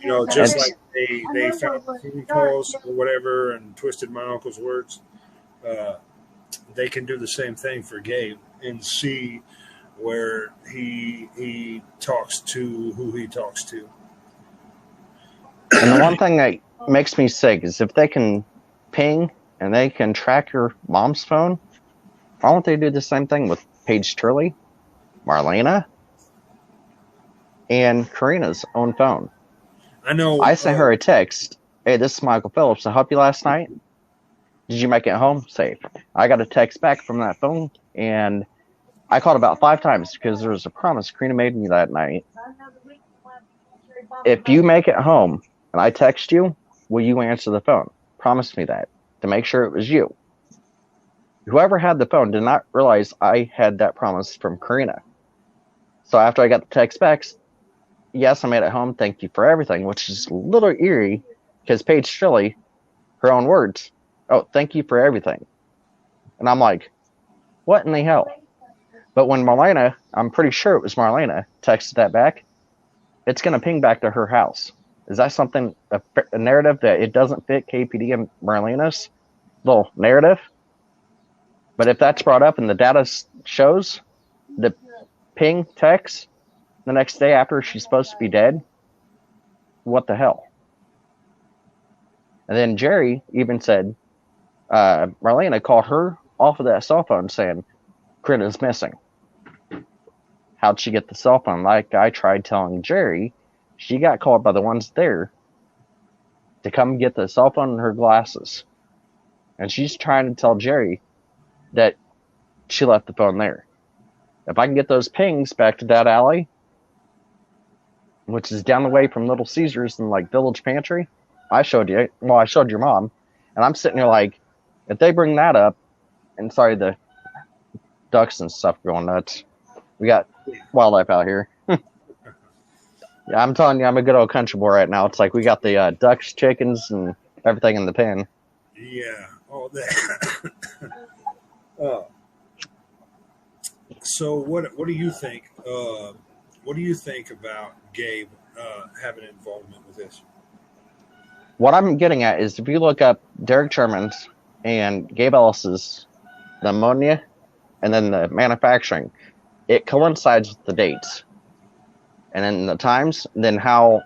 You know, just like they found phone calls or whatever and twisted my uncle's words, they can do the same thing for Gabe and see where he talks to who he talks to. And the one thing that makes me sick is if they can ping and they can track your mom's phone, why don't they do the same thing with Paige Turley, Marlena, and Karina's own phone? I know. I sent her a text. Hey, this is Michael Phillips. I helped you last night. Did you make it home safe? I got a text back from that phone, and I called about 5 times because there was a promise Karina made me that night. If you make it home and I text you, will you answer the phone? Promise me that, to make sure it was you. Whoever had the phone did not realize I had that promise from Karina. So after I got the text back, yes, I made it home. Thank you for everything, which is a little eerie because Paige Shelley, her own words, oh, thank you for everything. And I'm like, what in the hell? But when Marlena, I'm pretty sure it was Marlena, texted that back, it's going to ping back to her house. Is that something, a narrative that it doesn't fit KPD and Marlena's little narrative? But if that's brought up and the data shows the ping text the next day after she's supposed to be dead, what the hell? And then Jerry even said, Marlena called her off of that cell phone saying, Krita's missing. How'd she get the cell phone? Like I tried telling Jerry, she got called by the ones there to come get the cell phone and her glasses. And she's trying to tell Jerry that she left the phone there. If I can get those pings back to that alley, which is down the way from Little Caesars and like Village Pantry, I showed you, well, I showed your mom, and I'm sitting here like, if they bring that up, and sorry, the ducks and stuff going nuts. We got wildlife out here. Yeah, I'm telling you, I'm a good old country boy right now. It's like we got the ducks, chickens, and everything in the pen. Yeah, all that. So what do you think? What do you think about Gabe having involvement with this? What I'm getting at is if you look up Derek Sherman's and Gabe Ellis's, the ammonia, and then the manufacturing, it coincides with the dates. And then the times, then how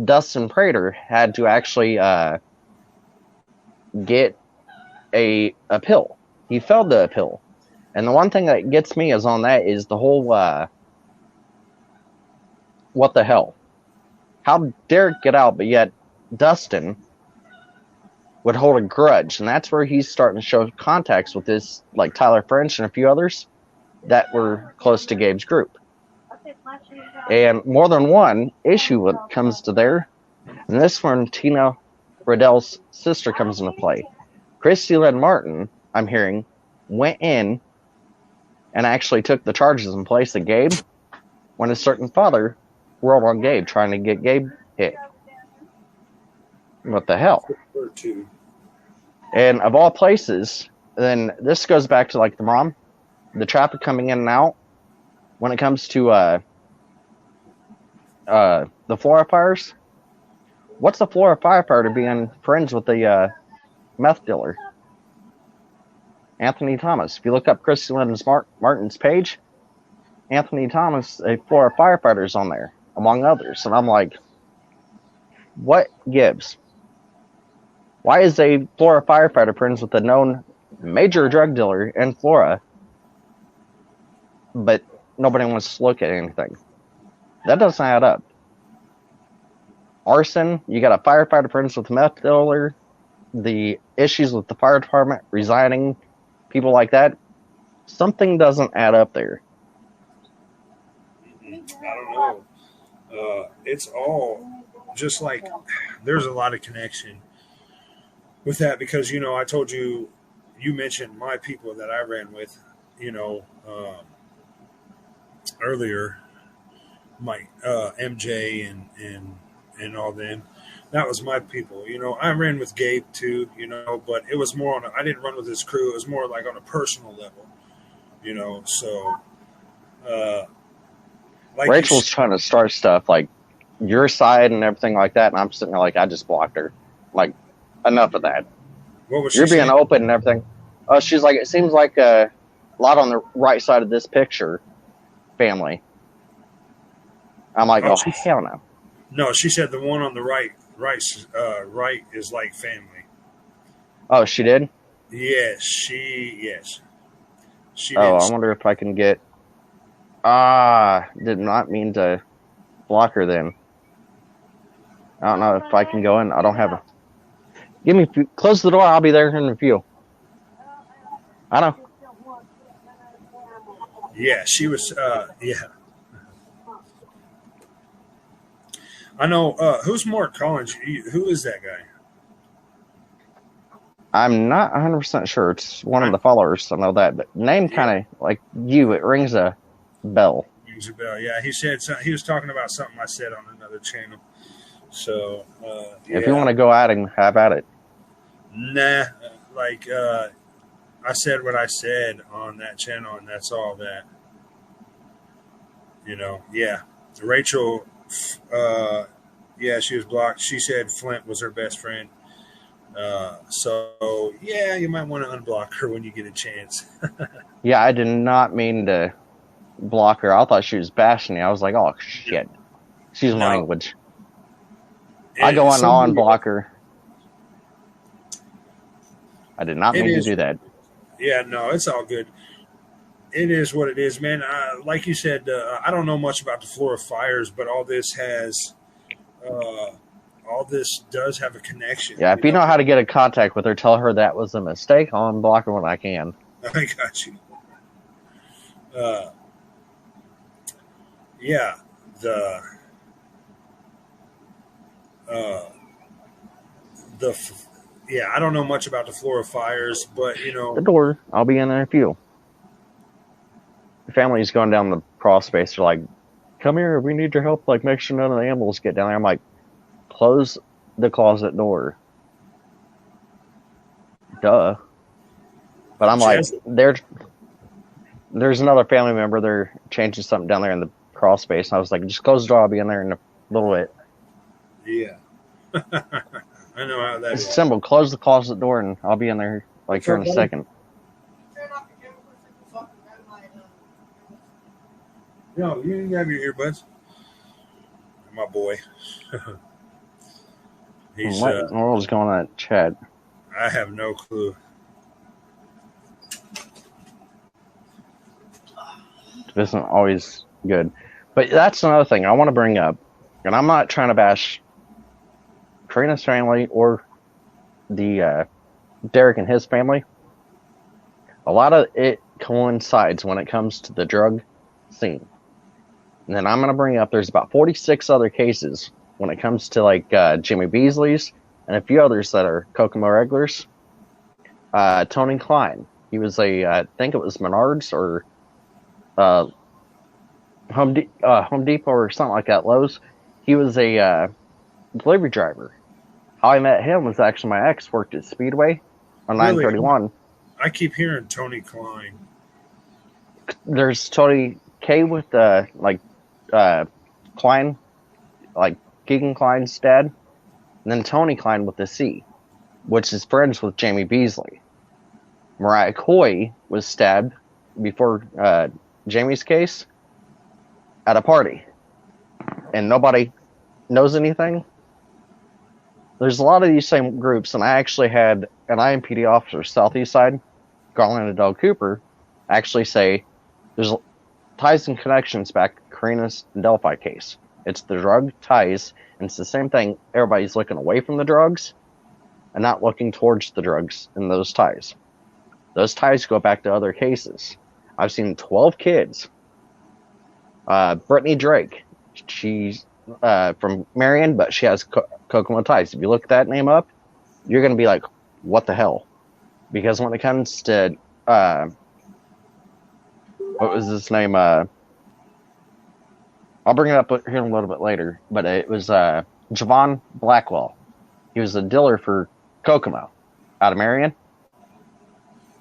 Dustin Prater had to actually get a pill. He failed the pill. And the one thing that gets me is on that is the whole, what the hell? How Derek get out, but yet Dustin would hold a grudge. And that's where he's starting to show contacts with this, like Tyler French and a few others that were close to Gabe's group. And more than one issue when it comes to there. And this one, Tina Riddell's sister comes into play. Christy Lynn Martin, I'm hearing, went in and actually took the charges in place of Gabe when a certain father rolled on Gabe, trying to get Gabe hit. What the hell? Or two. And of all places, then this goes back to like the traffic coming in and out. When it comes to the Florida fires, what's the Florida firefighter being friends with the meth dealer? Anthony Thomas. If you look up Christy Lyndon Martin's page, Anthony Thomas, a Florida firefighter, is on there, among others. And I'm like, what gives? Why is a Florida firefighter friends with a known major drug dealer in Florida, but nobody wants to look at anything? That doesn't add up. Arson, you got a firefighter friends with a meth dealer, the issues with the fire department, resigning, people like that. Something doesn't add up there. I don't know. It's all just like there's a lot of connection with that because, you know, I told you, you mentioned my people that I ran with, you know, earlier, my MJ and all them. That was my people. You know, I ran with Gabe too, you know, but it was more on I didn't run with his crew. It was more like on a personal level, you know. So, like Rachel's trying to start stuff like your side and everything like that, and I'm sitting there like I just blocked her. Like, enough of that. What was she You're being saying? open and everything. Oh, she's like, it seems like a lot on the right side of this picture, family. I'm like, oh hell no. No, she said the one on the right is like family. Oh, she did? Yes, she Oh, did. I wonder if I can get. Did not mean to block her then. I don't know if I can go in. I don't have a. Give me. Close the door. I'll be there in a few. I know. Yeah, she was. Yeah. I know. Who's Mark Collins? Who is that guy? I'm not 100% sure. It's one of the followers. I know that, but name kind of like you. It rings a bell. Rings a bell. Yeah, he said he was talking about something I said on another channel. So yeah. If you want to go at him, have at it. Nah, like I said what I said on that channel, and that's all that. You know, yeah. Rachel, yeah, she was blocked. She said Flint was her best friend. So yeah, you might want to unblock her when you get a chance. Yeah, I did not mean to block her. I thought she was bashing me. I was like, oh shit, she's my language. I go on and unblock her. I did not mean to do that. Yeah, no, it's all good. It is what it is, man. Like you said, I don't know much about the Florida fires, but all this does have a connection. Yeah, if you know how to get in contact with her, tell her that was a mistake. I'll unblock her when I can. I got you. Yeah, yeah, I don't know much about the Florida fires, but you know, the door. I'll be in there in a few. The family's going down the crawl space. They're like, "Come here, we need your help. Like, make sure none of the animals get down there." I'm like, "Close the closet door." Duh. But I'm like, there's another family member. They're changing something down there in the crawl space. And I was like, just close the door. I'll be in there in a little bit. Yeah. I know how that is. It's simple. Close the closet door and I'll be in there like here in a second. No, you didn't have your earbuds. My boy. He's what in the world is going on in chat? I have no clue. It isn't always good. But that's another thing I want to bring up. And I'm not trying to bash Karina's family or the Derek and his family. A lot of it coincides when it comes to the drug scene. And then I'm going to bring up, there's about 46 other cases when it comes to like Jimmy Beasley's and a few others that are Kokomo regulars. Tony Kline, he was I think it was Menards or Home Depot or something like that, Lowe's. He was a delivery driver, how I met him was actually my ex worked at Speedway on Really, 931. I keep hearing Tony Klein. There's Tony K with Kline, like Keegan Kline's dad, and then Tony Kline with the C, which is friends with Jamie Beasley. Mariah Coy was stabbed before Jamie's case at a party, and nobody knows anything. There's a lot of these same groups, and I actually had an IMPD officer, Southeast Side, Garland and Del Cooper, actually say there's ties and connections back to Karina's and Delphi case. It's the drug ties, and it's the same thing. Everybody's looking away from the drugs and not looking towards the drugs in those ties. Those ties go back to other cases. I've seen 12 kids. Brittany Drake, she's from Marion, but she has Kokomo ties. If you look that name up, you're going to be like, what the hell? Because when it comes to, what was his name? I'll bring it up here a little bit later, but it was Javon Blackwell. He was a dealer for Kokomo out of Marion.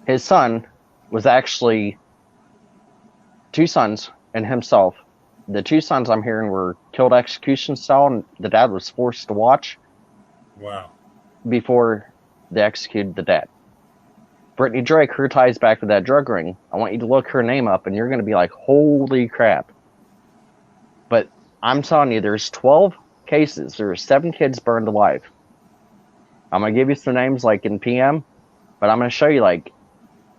His son was actually 2 sons and himself. The 2 sons I'm hearing were killed execution style, and the dad was forced to watch. Wow. Before they executed the dad. Brittany Drake, her ties back to that drug ring. I want you to look her name up, and you're going to be like, holy crap. But I'm telling you, there's 12 cases. There are 7 kids burned alive. I'm going to give you some names like in PM, but I'm going to show you like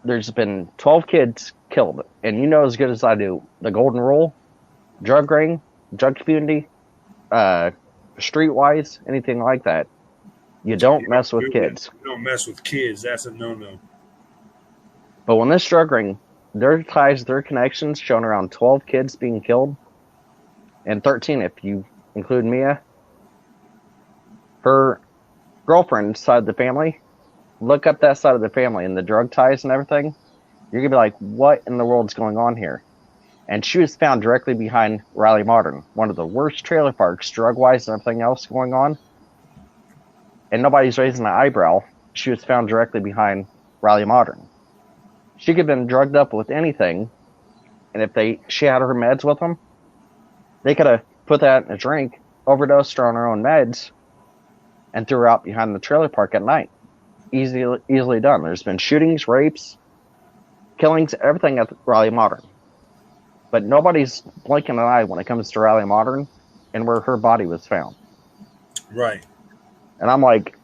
there's been 12 kids killed. And you know as good as I do, the golden rule, drug ring, drug community, streetwise, anything like that, you don't mess with kids. You don't mess with kids. That's a no-no. But when this drug ring, their ties, their connections shown around 12 kids being killed, and 13 if you include Mia, her girlfriend side of the family, look up that side of the family and the drug ties and everything, you're going to be like, what in the world's going on here? And she was found directly behind Riley Modern, one of the worst trailer parks, drug-wise and everything else going on. And nobody's raising an eyebrow. She was found directly behind Riley Modern. She could have been drugged up with anything, and if she had her meds with them, they could have put that in a drink, overdosed her on her own meds, and threw her out behind the trailer park at night. Easily done. There's been shootings, rapes, killings, everything at Riley Modern. But nobody's blinking an eye when it comes to Riley Modern and where her body was found. Right. And I'm like,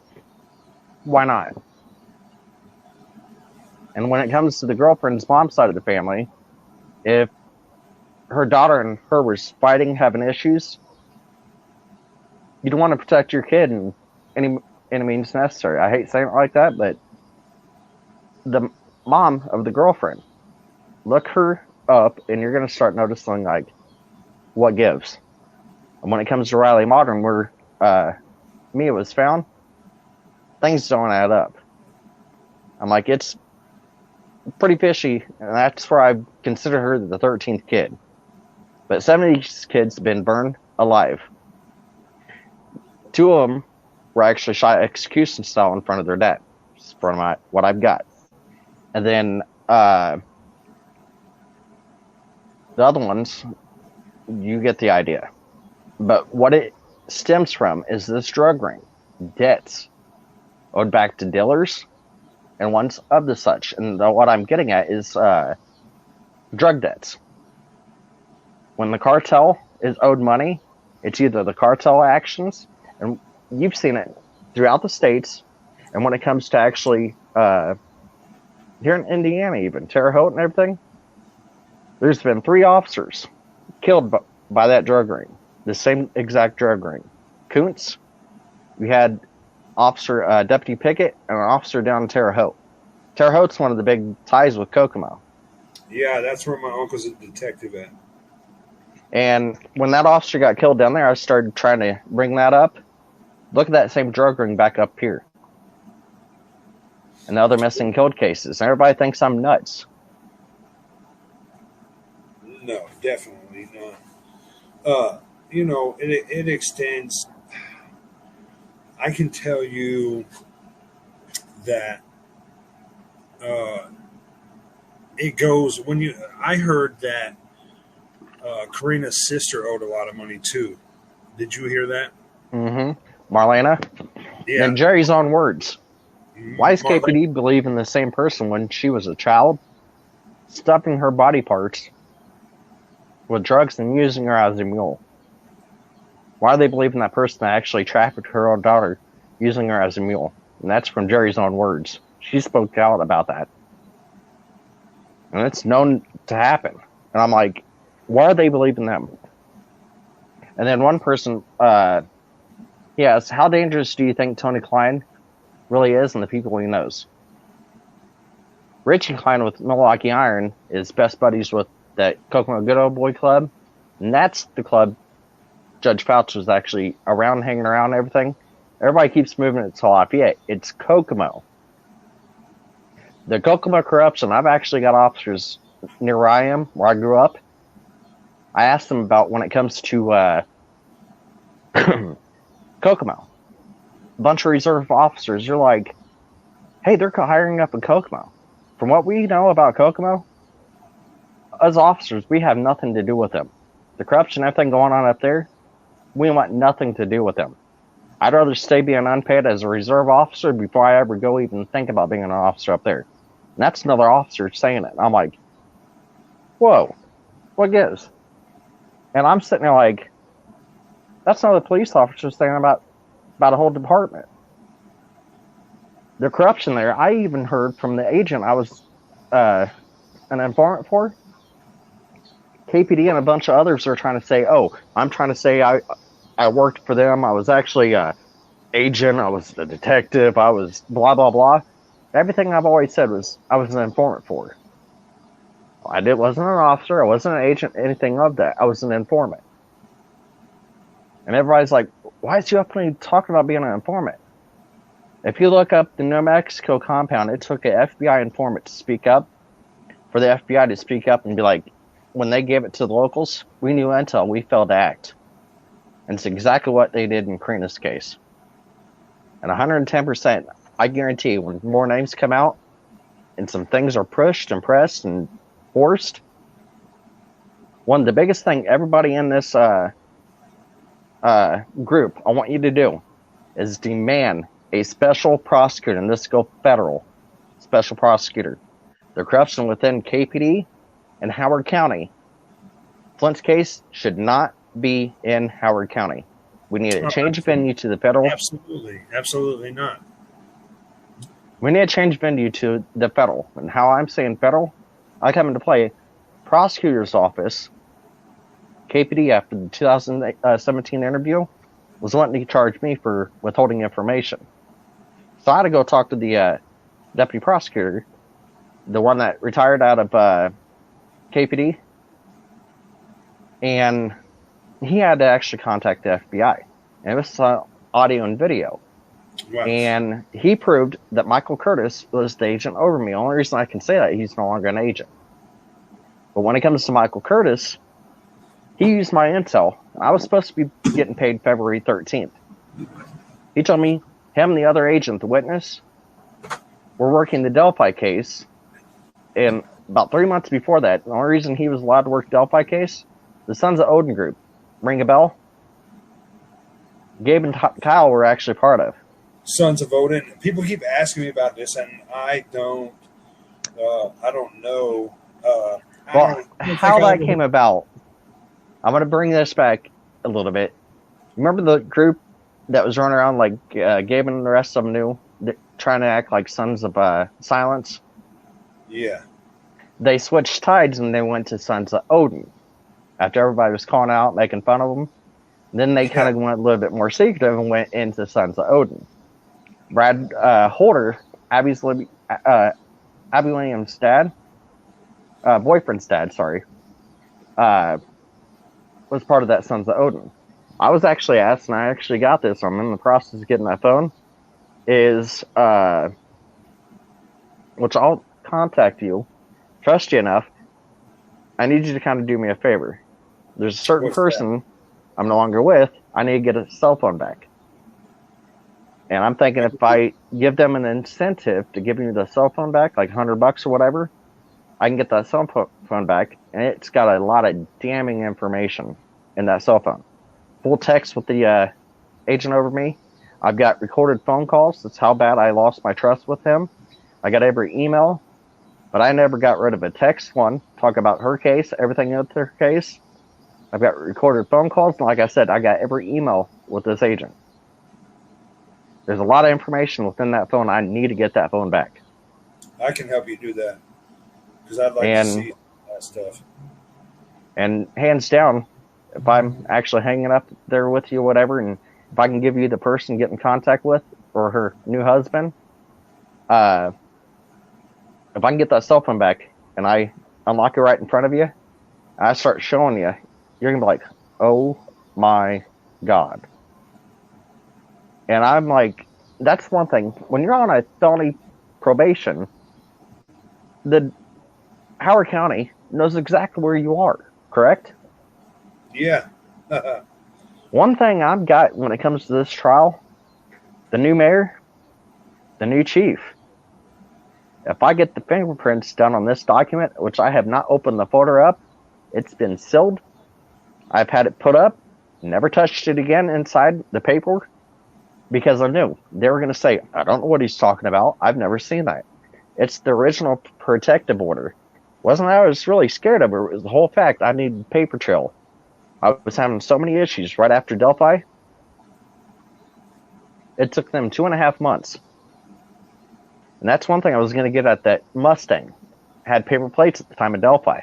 why not? And when it comes to the girlfriend's mom's side of the family, if her daughter and her was fighting, having issues, you'd want to protect your kid in any means necessary. I hate saying it like that, but the mom of the girlfriend, look her up, and you're going to start noticing, like, what gives. And when it comes to Riley Modern, where Mia was found, things don't add up. I'm like, it's pretty fishy, and that's where I consider her the 13th kid. But 7 of these kids have been burned alive. 2 of them were actually shot execution style in front of their dad. It's from what I've got. And then the other ones, you get the idea. But what it stems from is this drug ring. Debts owed back to dealers and ones of the such. And what I'm getting at is drug debts. When the cartel is owed money, it's either the cartel actions, and you've seen it throughout the states, and when it comes to actually here in Indiana even, Terre Haute and everything, there's been 3 officers killed by that drug ring, the same exact drug ring. Kuntz, we had officer Deputy Pickett, and an officer down in Terre Haute. Terre Haute's one of the big ties with Kokomo. Yeah, that's where my uncle's a detective at. And when that officer got killed down there, I started trying to bring that up. Look at that same drug ring back up here. And the other missing killed cases. And everybody thinks I'm nuts. No, definitely not. It extends. I can tell you that it goes when you. I heard that Karina's sister owed a lot of money too. Did you hear that? Mm-hmm. Marlena? Yeah. In Jerry's own words. Why does Marlena. KPD believe in the same person when she was a child, stuffing her body parts with drugs and using her as a mule? Why do they believe in that person that actually trafficked her own daughter, using her as a mule? And that's from Jerry's own words. She spoke out about that. And it's known to happen. And I'm like, why do they believe in them? And then one person, he asks, how dangerous do you think Tony Kline really is and the people he knows? Richie Kline with Milwaukee Iron is best buddies with that Kokomo Good Old Boy Club. And that's the club Judge Fouch was actually around, hanging around and everything. Everybody keeps moving it to Lafayette. It's Kokomo. The Kokomo corruption, I've actually got officers near where I am, where I grew up. I asked them about when it comes to Kokomo. A bunch of reserve officers, you're like, hey, they're hiring up in Kokomo. From what we know about Kokomo, as officers, we have nothing to do with them. The corruption, everything going on up there, we want nothing to do with them. I'd rather stay being unpaid as a reserve officer before I ever go even think about being an officer up there. And that's another officer saying it. I'm like, whoa, what gives? And I'm sitting there like, that's another police officer saying about a whole department. The corruption there, I even heard from the agent I was an informant for. KPD and a bunch of others are trying to say, oh, I'm trying to say I worked for them. I was actually an agent. I was a detective. I was blah, blah, blah. Everything I've always said was I was an informant for. I wasn't an officer. I wasn't an agent, anything of that. I was an informant. And everybody's like, why is you up talking about being an informant? If you look up the New Mexico compound, it took an FBI informant to speak up, for the FBI to speak up and be like, when they gave it to the locals, we knew intel, we failed to act. And it's exactly what they did in Karina's case. And 110%, I guarantee when more names come out and some things are pushed and pressed and forced, one of the biggest thing everybody in this group, I want you to do is demand a special prosecutor, and this go federal special prosecutor. The corruption within KPD and Howard County, Flint's case should not be in Howard County. We need to change venue to the federal. Absolutely not. We need to change venue to the federal. And how I'm saying federal, I come into play. Prosecutor's office, KPD, after the 2017 interview, was wanting to charge me for withholding information. So I had to go talk to the deputy prosecutor, the one that retired out of KPD, and he had to actually contact the FBI. And it was audio and video. Wow. And he proved that Michael Curtis was the agent over me. The only reason I can say that, he's no longer an agent. But when it comes to Michael Curtis, he used my intel. I was supposed to be getting paid February 13th. He told me him and the other agent, the witness, were working the Delphi case. And about 3 months before that, the only reason he was allowed to work Delphi case, the Sons of Odin group. Ring a bell? Gabe and Kyle were actually part of. Sons of Odin. People keep asking me about this, and I don't know. How that came about, I'm going to bring this back a little bit. Remember the group that was running around like Gabe and the rest of them knew, trying to act like Sons of Silence? Yeah. They switched tides and they went to Sons of Odin. After everybody was calling out, making fun of them, then they kind of went a little bit more secretive and went into Sons of Odin. Brad Holder, Abby Williams' dad, boyfriend's dad, sorry, was part of that Sons of Odin. I was actually asked, and I actually got this, I'm in the process of getting my phone, is, which I'll contact you, trust you enough, I need you to kind of do me a favor. There's a certain person I'm no longer with, I need to get a cell phone back. And I'm thinking if I give them an incentive to give me the cell phone back, like $100 or whatever, I can get that cell phone back. And it's got a lot of damning information in that cell phone. Full text with the agent over me. I've got recorded phone calls. That's how bad I lost my trust with him. I got every email, but I never got rid of a text one. Talk about her case, everything else her case. I've got recorded phone calls. And like I said, I got every email with this agent. There's a lot of information within that phone. I need to get that phone back. I can help you do that because I'd like to see that stuff. And hands down, if I'm actually hanging up there with you, whatever, and if I can give you the person to get in contact with or her new husband, if I can get that cell phone back and I unlock it right in front of you, I start showing you, you're going to be like, oh my God. And I'm like, that's one thing. When you're on a felony probation, the Howard County knows exactly where you are, correct? Yeah. One thing I've got when it comes to this trial, the new mayor, the new chief, if I get the fingerprints done on this document, which I have not opened the folder up, it's been sealed. I've had it put up, never touched it again inside the paper, because I knew they were going to say, I don't know what he's talking about. I've never seen that. It's the original protective order. Wasn't I was really scared of it. It was the whole fact I needed paper trail. I was having so many issues right after Delphi. It took them 2.5 months. And that's one thing I was going to get at that Mustang. Had paper plates at the time of Delphi.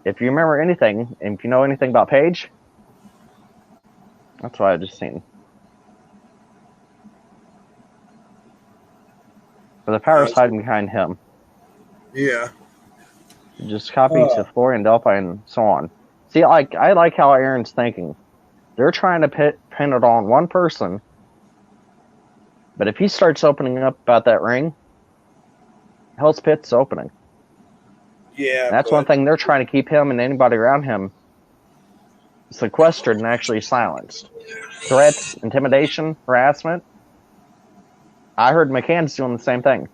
If you remember anything, and if you know anything about Paige, that's what I just seen. But the power's hiding behind him. Yeah. Just copy to Florian, Delphi, and so on. See, I like how Aaron's thinking. They're trying to pin it on one person. But if he starts opening up about that ring, Hell's Pit's opening. Yeah. And that's one thing they're trying to keep him and anybody around him sequestered and actually silenced. Threats, intimidation, harassment. I heard McCann's doing the same thing.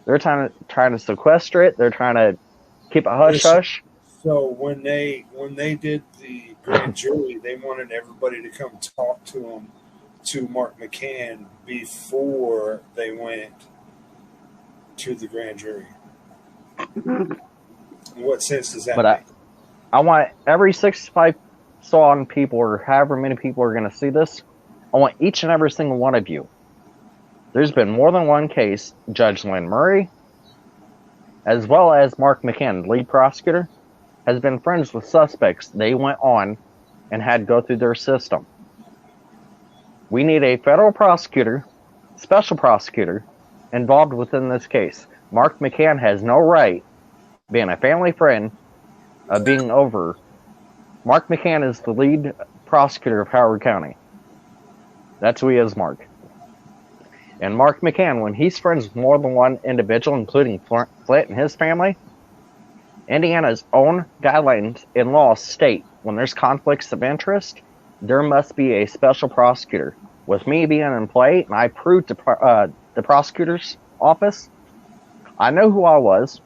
They're trying to sequester it. They're trying to keep a hush-hush. So when they did the grand jury, they wanted everybody to come talk to Mark McCann before they went to the grand jury. What sense does that make? I want every 65 on people or however many people are going to see this, I want each and every single one of you. There's been more than one case, Judge Lynn Murray, as well as Mark McCann, lead prosecutor, has been friends with suspects they went on and had go through their system. We need a federal prosecutor, special prosecutor, involved within this case. Mark McCann has no right, being a family friend, of being over. Mark McCann is the lead prosecutor of Howard County. That's who he is, Mark. And Mark McCann, when he's friends with more than one individual, including Flint and his family, Indiana's own guidelines and laws state when there's conflicts of interest, there must be a special prosecutor. With me being in play, and I proved to the prosecutor's office, I know who I was.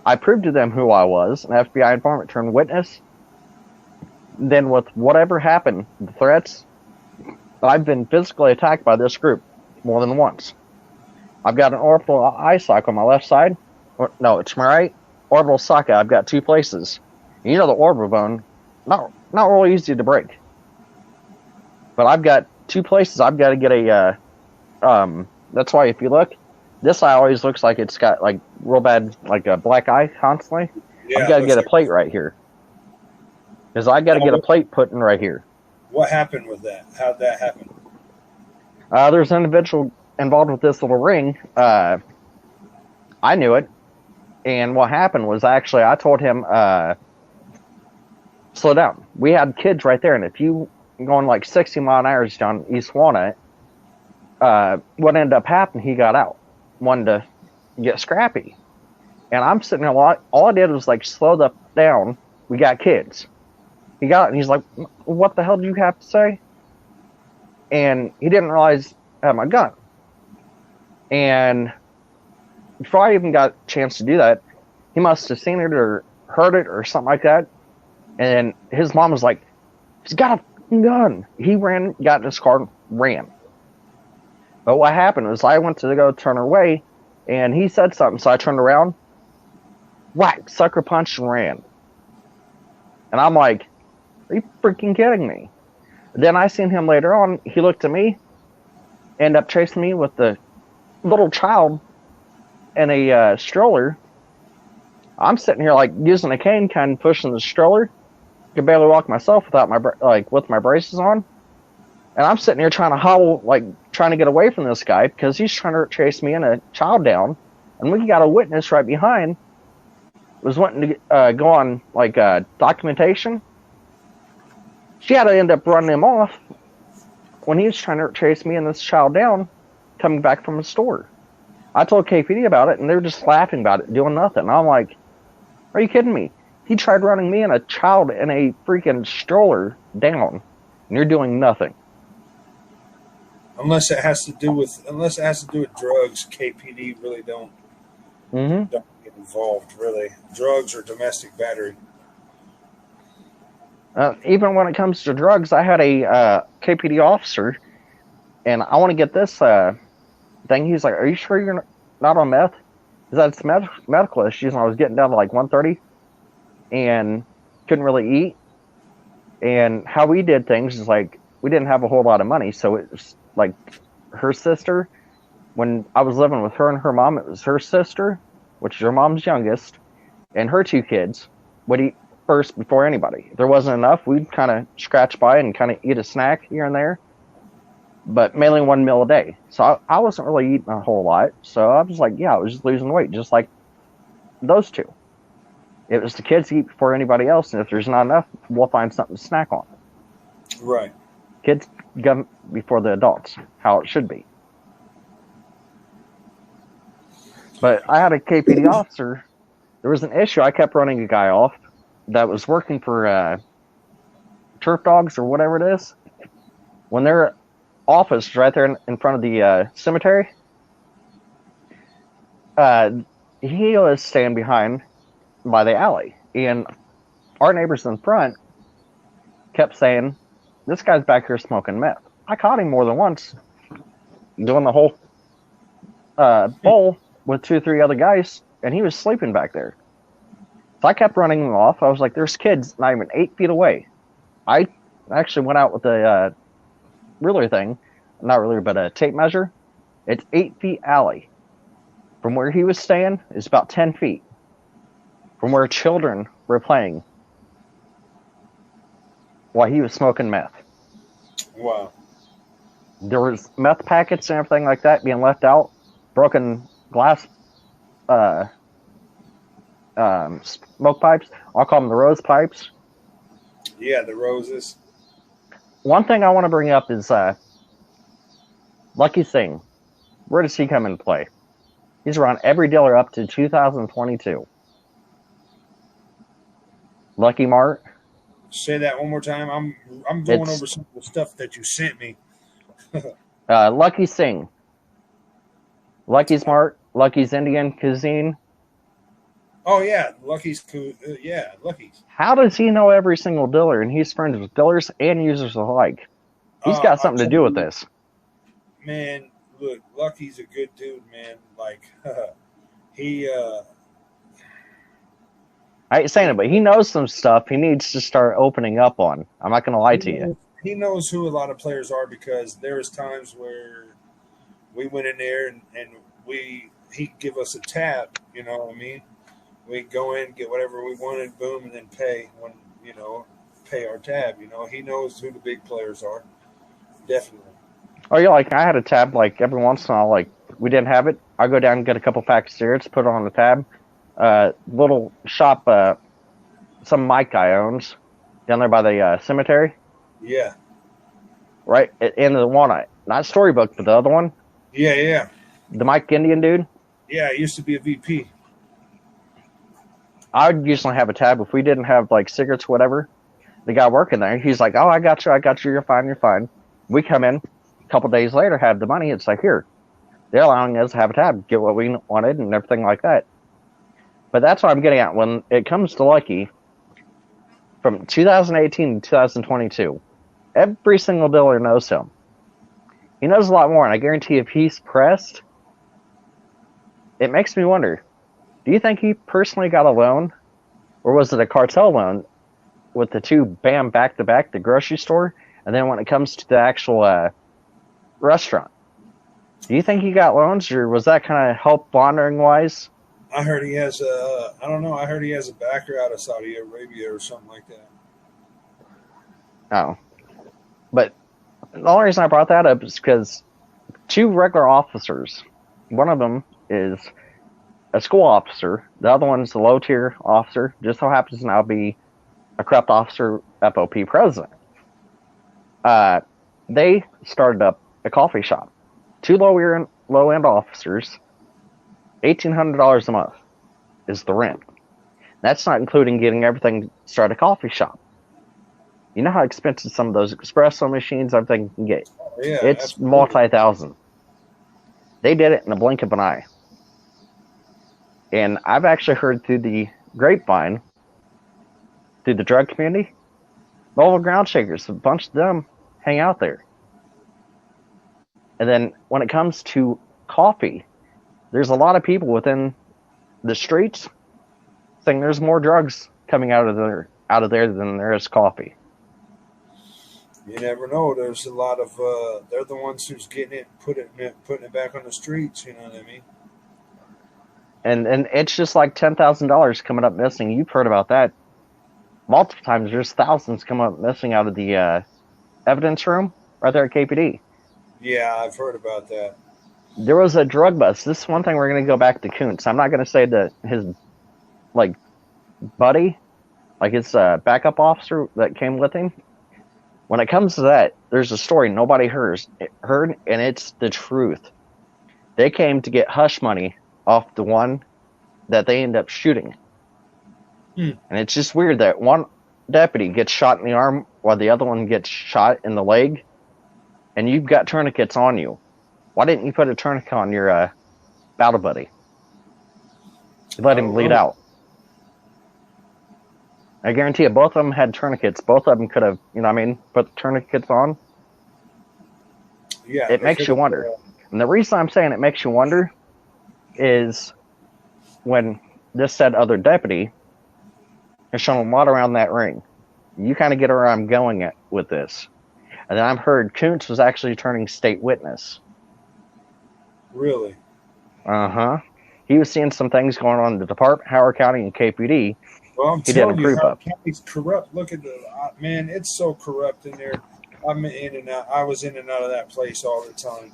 I proved to them who I was, an FBI informant turned witness. Then with whatever happened, the threats, I've been physically attacked by this group more than once. I've got an orbital eye socket on my left side. No, it's my right. Orbital socket, I've got 2 places. You know the orbital bone, not really easy to break. But I've got 2 places I've got to get a, that's why if you look, this eye always looks like it's got like real bad, like a black eye constantly. Yeah, I've got to get a plate right here. Because I got to get a plate put in right here. What happened with that? How'd that happen? There's an individual involved with this little ring. I knew it. And what happened was actually I told him, slow down. We had kids right there. And if you going like 60 mile an hour down East Walnut, what ended up happening, he got out. Wanted to get scrappy. And I'm sitting there, all I did was like slow down. We got kids. He got it and he's like, what the hell do you have to say? and he didn't realize I had my gun. And before I even got a chance to do that, he must have seen it or heard it or something like that. And his mom was like, he's got a fucking gun. He ran, got in his car, and ran. But what happened was I went to go turn away, and he said something, so I turned around, whack, sucker punch, and ran. And I'm like, are you freaking kidding me? Then I seen him later on. He looked at me, ended up chasing me with the little child in a stroller. I'm sitting here like using a cane, kind of pushing the stroller. Could barely walk myself without with my braces on. And I'm sitting here trying to hobble, like trying to get away from this guy because he's trying to chase me and a child down. And we got a witness right behind. Was wanting to go on like documentation. She had to end up running him off when he was trying to chase me and this child down, coming back from the store. I told KPD about it, and they were just laughing about it, doing nothing. And I'm like, are you kidding me? He tried running me and a child in a freaking stroller down, and you're doing nothing. Unless it has to do with drugs, KPD really don't get involved. Really, drugs or domestic battery. Even when it comes to drugs, I had a KPD officer, and I want to get this thing. He's like, are you sure you're not on meth? Because that's medical issues, and I was getting down to like 130 and couldn't really eat. And how we did things is like, we didn't have a whole lot of money, so it was like her sister. When I was living with her and her mom, it was her sister, which is her mom's youngest, and her 2 kids would eat first before anybody. If there wasn't enough, we'd kind of scratch by and kind of eat a snack here and there, but mainly 1 meal a day. So I wasn't really eating a whole lot. So I was like, yeah, I was just losing weight, just like those 2. It was the kids eat before anybody else, and if there's not enough, we'll find something to snack on. Right. Kids come before the adults, how it should be. But I had a KPD officer. There was an issue. I kept running a guy off that was working for Turf Dogs or whatever it is. When their office is right there in front of the cemetery, he was staying behind by the alley. And our neighbors in front kept saying, this guy's back here smoking meth. I caught him more than once doing the whole bowl with 2 or 3 other guys, and he was sleeping back there. So I kept running them off. I was like, there's kids not even 8 feet away. I actually went out with a ruler thing. Not ruler, but a tape measure. It's 8 feet alley. From where he was staying, it's about 10 feet. From where children were playing while he was smoking meth. Wow. There was meth packets and everything like that being left out. Broken glass smoke pipes. I'll call them the rose pipes. Yeah, the roses. One thing I want to bring up is Lucky Singh. Where does he come into play? He's around every dealer up to 2022. Lucky Mart. Say that one more time. I'm going over some of the stuff that you sent me. Lucky Singh. Lucky's Mart. Lucky's Indian Cuisine. Oh yeah, Lucky's. Lucky's. How does he know every single dealer? And he's friends with dealers and users alike. He's got something to do with this. Man, look, Lucky's a good dude, man. Like, he. I ain't saying it, but he knows some stuff he needs to start opening up on. I'm not going to lie to you. He knows who a lot of players are because there was times where we went in there and he'd give us a tab, you know what I mean? We'd go in, get whatever we wanted, boom, and then pay pay our tab, you know. He knows who the big players are. Definitely. Oh, yeah, like I had a tab, like every once in a while, like we didn't have it. I go down and get a couple packs of cigarettes, put it on the tab. Little shop some Mike guy owns down there by the cemetery. Yeah. Right at the end of the one, not Storybook, but the other one. Yeah. The Mike Indian dude. Yeah, it used to be a VP. I would usually have a tab if we didn't have like cigarettes, whatever. The guy working there, he's like, "Oh, I got you, you're fine." We come in, a couple days later have the money. It's like, here, they're allowing us to have a tab, get what we wanted and everything like that. But that's what I'm getting at. When it comes to Lucky, from 2018 to 2022, every single dealer knows him. He knows a lot more, and I guarantee if he's pressed, it makes me wonder, do you think he personally got a loan, or was it a cartel loan with the two bam back-to-back, the grocery store, and then when it comes to the actual restaurant? Do you think he got loans, or was that kind of help laundering-wise? I heard he has I don't know, I heard he has a backer out of Saudi Arabia or something like that. Oh. But the only reason I brought that up is because two regular officers, one of them is a school officer, the other one is a low-tier officer, just so happens to now be a corrupt officer FOP president. They started up a coffee shop. Two low-end officers, $1,800 a month is the rent. That's not including getting everything to start a coffee shop. You know how expensive some of those espresso machines, everything can get. Yeah, it's absolutely. multi-thousand. They did it in the blink of an eye. And I've actually heard through the grapevine, through the drug community, Mobile Ground Shakers, a bunch of them hang out there. And then when it comes to coffee, there's a lot of people within the streets saying there's more drugs coming out of there than there is coffee. You never know. There's a lot of they're the ones who's getting it, putting it back on the streets. You know what I mean? And it's just like $10,000 coming up missing. You've heard about that multiple times. There's thousands coming up missing out of the evidence room right there at KPD. Yeah, I've heard about that. There was a drug bust. This is one thing we're going to go back to Kuntz. I'm not going to say that his buddy, his backup officer that came with him. When it comes to that, there's a story nobody heard, and it's the truth. They came to get hush money off the one that they end up shooting. And it's just weird that one deputy gets shot in the arm while the other one gets shot in the leg, and you've got tourniquets on you. Why didn't you put a tourniquet on your battle buddy? You let him bleed out. I guarantee you, both of them had tourniquets. Both of them could have, put the tourniquets on. Yeah, it makes you wonder. And the reason I'm saying it makes you wonder is when this said other deputy has shown a lot around that ring. You kind of get where I'm going with this. And then I've heard Kuntz was actually turning state witness. Really? Uh-huh. He was seeing some things going on in the department, Howard County, and KPD. Well, I'm telling you, Howard County's corrupt. Look at man, it's so corrupt in there. I'm in and out. I was in and out of that place all the time.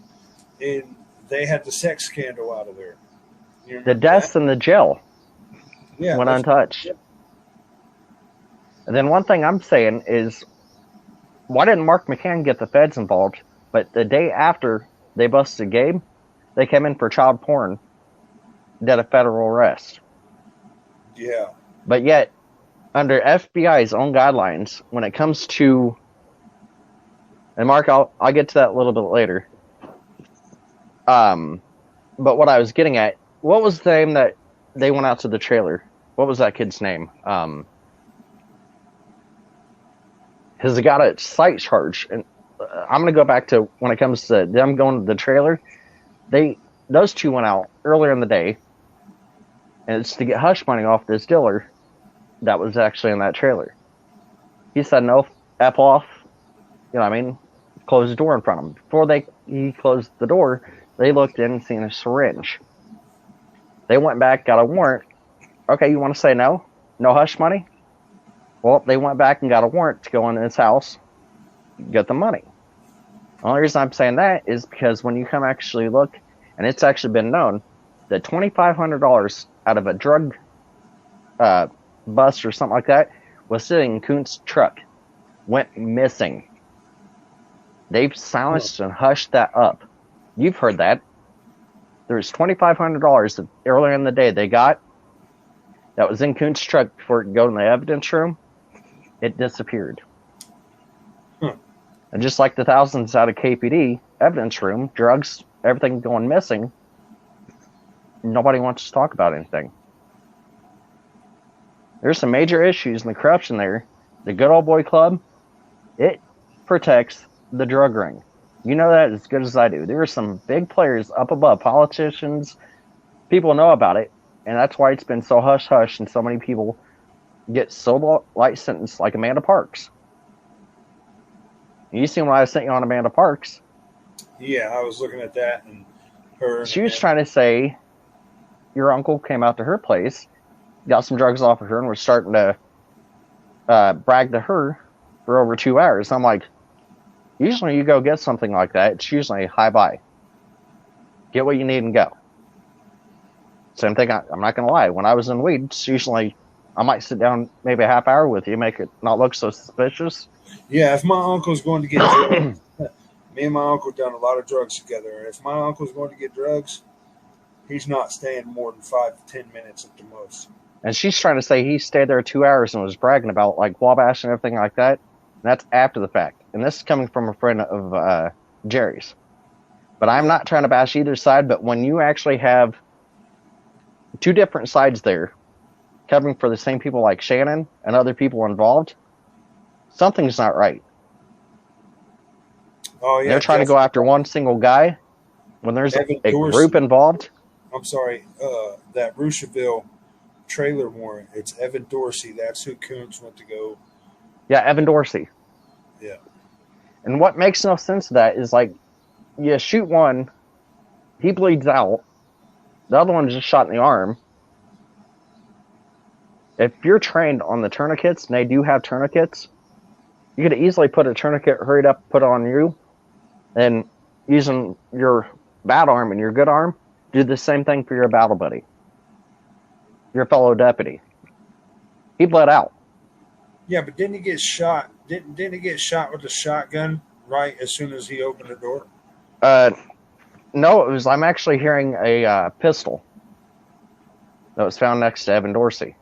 And they had the sex scandal out of there. The deaths in the jail went untouched. Yeah. And then one thing I'm saying is, why didn't Mark McCann get the feds involved? But the day after they busted Gabe, they came in for child porn, did a federal arrest. Yeah. But yet, under FBI's own guidelines, when it comes to, and Mark, I'll get to that a little bit later. But what I was getting at, what was the name that they went out to the trailer? What was that kid's name? Has got a site charge, and I'm gonna go back to when it comes to them going to the trailer. Those two went out earlier in the day, and it's to get hush money off this dealer that was actually in that trailer. He said, no, F off, close the door in front of him. Before he closed the door, they looked in and seen a syringe. They went back, got a warrant. Okay, you want to say no? No hush money? Well, they went back and got a warrant to go into his house, get the money. The only reason I'm saying that is because when you come actually look, and it's actually been known, that $2,500 out of a drug bust or something like that was sitting in Kuntz's truck, went missing. They've silenced and hushed that up. You've heard that. There's $2,500 that earlier in the day they got that was in Kuntz's truck before it could go in the evidence room. It disappeared. And just like the thousands out of KPD, evidence room, drugs, everything going missing. Nobody wants to talk about anything. There's some major issues in the corruption there. The Good Old Boy Club, it protects the drug ring. You know that as good as I do. There are some big players up above, politicians, people know about it, and that's why it's been so hush-hush and so many people get so light sentenced like Amanda Parks. You seen what I sent you on Amanda Parks. Yeah, I was looking at that, and she was trying to say your uncle came out to her place, got some drugs off of her, and was starting to brag to her for over 2 hours. I'm like, usually you go get something like that, it's usually hi-bye. Get what you need and go. Same thing, I'm not going to lie. When I was in weed, it's usually I might sit down maybe a half hour with you, make it not look so suspicious. Yeah, if my uncle's going to get drugs, me and my uncle done a lot of drugs together. If my uncle's going to get drugs, he's not staying more than 5 to 10 minutes at the most. And she's trying to say he stayed there 2 hours and was bragging about like Wabash and everything like that. And that's after the fact. And this is coming from a friend of Jerry's. But I'm not trying to bash either side, but when you actually have two different sides there covering for the same people like Shannon and other people involved, something's not right. Oh, yeah, they're trying to go after one single guy when there's a group involved. I'm sorry, that Roosevelt trailer warrant, it's Evan Dorsey. That's who Koontz went to go. Yeah, Evan Dorsey. Yeah. And what makes no sense to that is like, you shoot one, he bleeds out, the other one's just shot in the arm. If you're trained on the tourniquets, and they do have tourniquets, you could easily put a tourniquet, hurried up, put it on you, and using your bad arm and your good arm, do the same thing for your battle buddy, your fellow deputy. He bled out. Yeah, but didn't he get shot? Didn't he get shot with a shotgun right as soon as he opened the door? No, it was. I'm actually hearing a pistol that was found next to Evan Dorsey.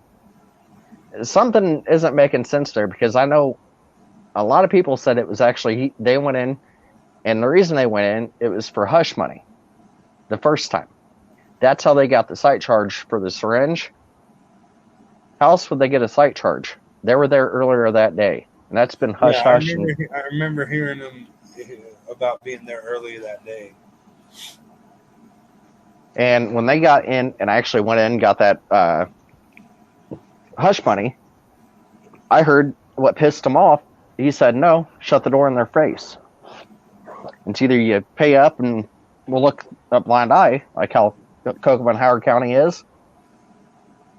Something isn't making sense there because I know a lot of people said it was actually they went in, and the reason they went in, it was for hush money. The first time, that's how they got the cite charge for the syringe. How else would they get a cite charge? They were there earlier that day, and that's been hush hush. I remember hearing them about being there earlier that day. And when they got in, and I actually went in and got that hush money, I heard what pissed him off. He said, no, shut the door in their face. It's either you pay up and we'll look a blind eye, like how Kokomo and Howard County is,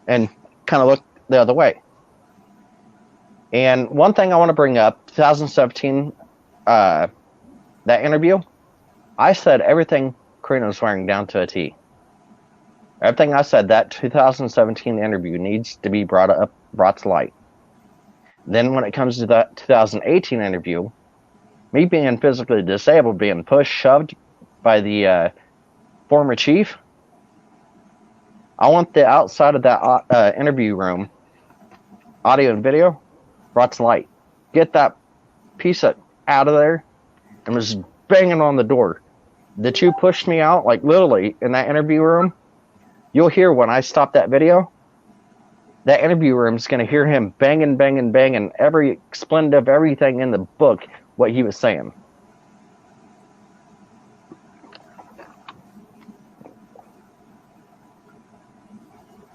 and kind of look the other way. And one thing I want to bring up, 2017, that interview, I said everything Karina was wearing down to a T. Everything I said, that 2017 interview needs to be brought to light. Then when it comes to that 2018 interview, me being physically disabled, being pushed, shoved by the former chief, I want the outside of that interview room, audio and video, brought to light. Get that piece out of there and was banging on the door. The two pushed me out, like literally in that interview room. You'll hear when I stop that video, that interview room is going to hear him banging, banging, banging every expletive, everything in the book, what he was saying.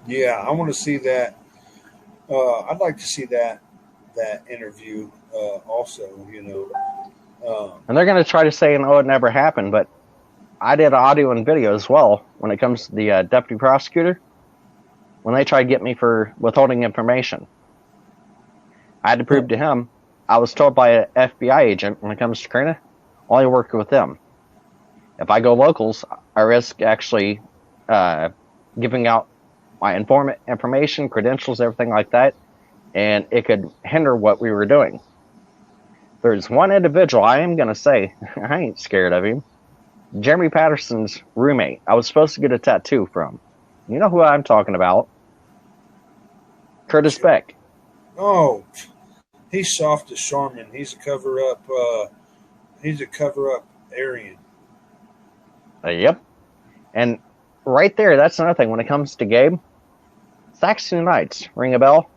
Yeah, I want to see that. I'd like to see that interview also, you know. And they're going to try to say, oh, it never happened, but I did audio and video as well when it comes to the deputy prosecutor. When they tried to get me for withholding information, I had to prove to him, I was told by an FBI agent when it comes to Karina, only work with them. If I go locals, I risk actually giving out my informant information, credentials, everything like that, and it could hinder what we were doing. There's one individual I am going to say, I ain't scared of him. Jeremy Patterson's roommate. I was supposed to get a tattoo from. You know who I'm talking about. Curtis Beck. Oh, he's soft as Charmin. He's a cover-up Aryan. Yep. And right there, that's another thing. When it comes to Gabe, Saxony Knights, ring a bell?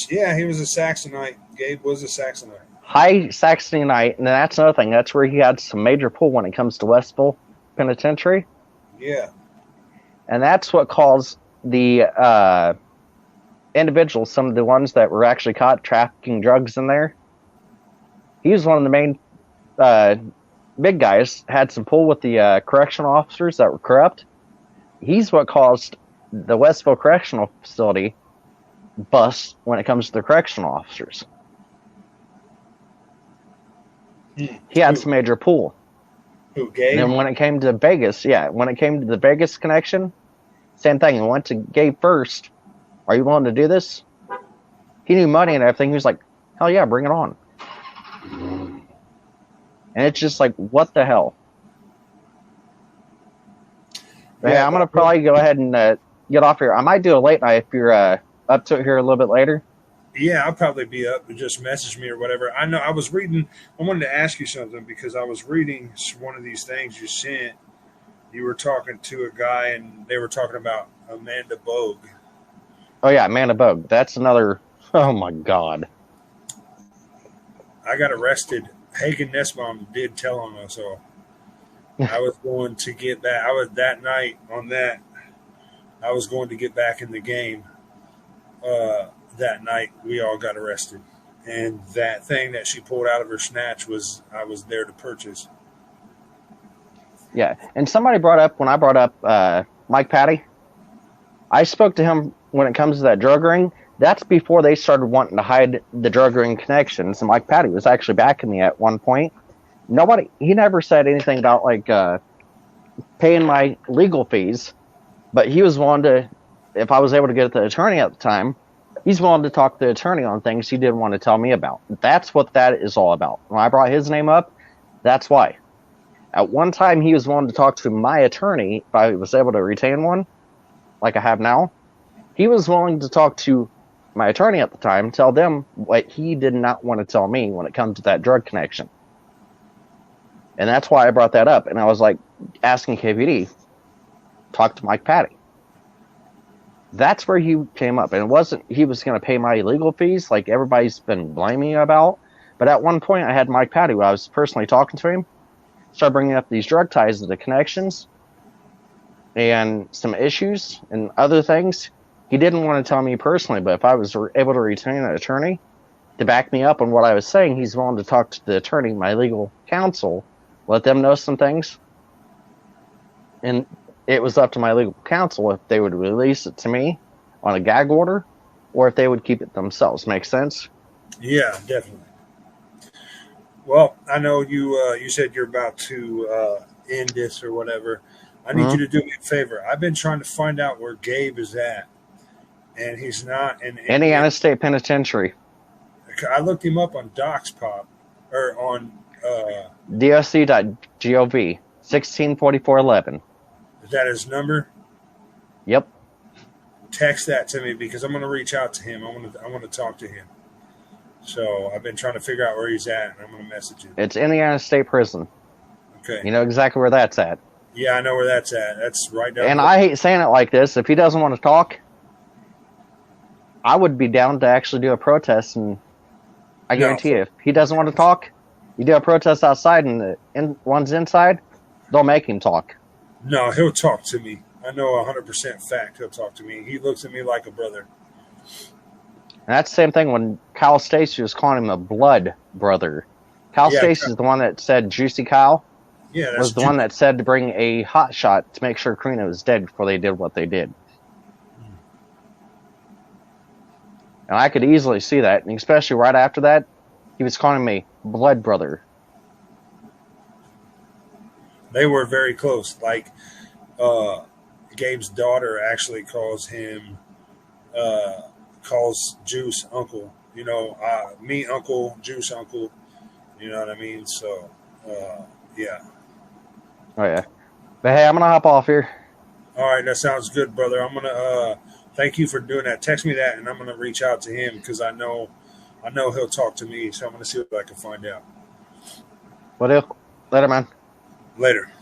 Yeah, he was a Saxonite. Gabe was a Saxonite. High Saxony Knight, and that's another thing. That's where he had some major pull when it comes to Westville Penitentiary. Yeah. And that's what caused the individuals, some of the ones that were actually caught trafficking drugs in there. He was one of the main big guys, had some pull with the correctional officers that were corrupt. He's what caused the Westville Correctional Facility bust when it comes to the correctional officers. He had some major pull. Who, Gabe? And then when it came to Vegas, when it came to the Vegas connection, same thing. I went to Gabe first. Are you willing to do this? He knew money and everything. He was like, hell yeah, bring it on. And it's just like, what the hell? Yeah, I'm going to probably go ahead and get off here. I might do a late night if you're up to it here a little bit later. Yeah, I'll probably be up and just message me or whatever. I know I was reading. I wanted to ask you something because I was reading one of these things you sent. You were talking to a guy and they were talking about Amanda Bogue. Oh, yeah, Amanda Bogue. That's another. Oh, my God. I got arrested. Hagen Nussbaum did tell on us, so I was going to get back. I was that night on that. I was going to get back in the game. That night we all got arrested, and that thing that she pulled out of her snatch was I was there to purchase. Yeah, and somebody brought up when I brought up Mike Patty. I spoke to him when it comes to that drug ring. That's before they started wanting to hide the drug ring connections, and Mike Patty was actually backing me at one point. He never said anything about like paying my legal fees, but he was willing to, if I was able to get the attorney at the time, he's willing to talk to the attorney on things he didn't want to tell me about. That's what that is all about. When I brought his name up, that's why. At one time, he was willing to talk to my attorney if I was able to retain one, like I have now. He was willing to talk to my attorney at the time, tell them what he did not want to tell me when it comes to that drug connection. And that's why I brought that up. And I was like, asking KVD, talk to Mike Patty. That's where he came up. And it wasn't he was going to pay my legal fees like everybody's been blaming me about. But at one point, I had Mike Patty, where I was personally talking to him, started bringing up these drug ties to the connections and some issues and other things. He didn't want to tell me personally, but if I was able to retain an attorney to back me up on what I was saying, he's willing to talk to the attorney, my legal counsel, let them know some things. And it was up to my legal counsel if they would release it to me on a gag order or if they would keep it themselves. Make sense? Yeah, definitely. Well, I know you said you're about to end this or whatever. I need you to do me a favor. I've been trying to find out where Gabe is at, and he's not in Indiana State Penitentiary. I looked him up on DocsPop or on doc.gov 164411. Is that his number? Yep. Text that to me because I'm going to reach out to him. I want to talk to him. So I've been trying to figure out where he's at, and I'm going to message him. It's Indiana State Prison. Okay. You know exactly where that's at. Yeah, I know where that's at. That's right down. And I hate saying it like this. If he doesn't want to talk, I would be down to actually do a protest. And I guarantee you, if he doesn't want to talk, you do a protest outside, and one's inside, they'll make him talk. No, he'll talk to me. I know 100% fact he'll talk to me. He looks at me like a brother. And that's the same thing when Kyle Stacy was calling him a blood brother. Kyle Stacy is the one that said Juicy Kyle. Yeah, that's was the one that said to bring a hot shot to make sure Karina was dead before they did what they did. And I could easily see that, and especially right after that, he was calling me blood brother. They were very close. Like, Gabe's daughter actually calls him, calls Juice uncle. You know, me uncle, Juice uncle. You know what I mean? So, yeah. Oh, yeah. But hey, I'm going to hop off here. All right, that sounds good, brother. I'm going to thank you for doing that. Text me that, and I'm going to reach out to him because I know he'll talk to me, so I'm going to see what I can find out. What do? Later, man. Later.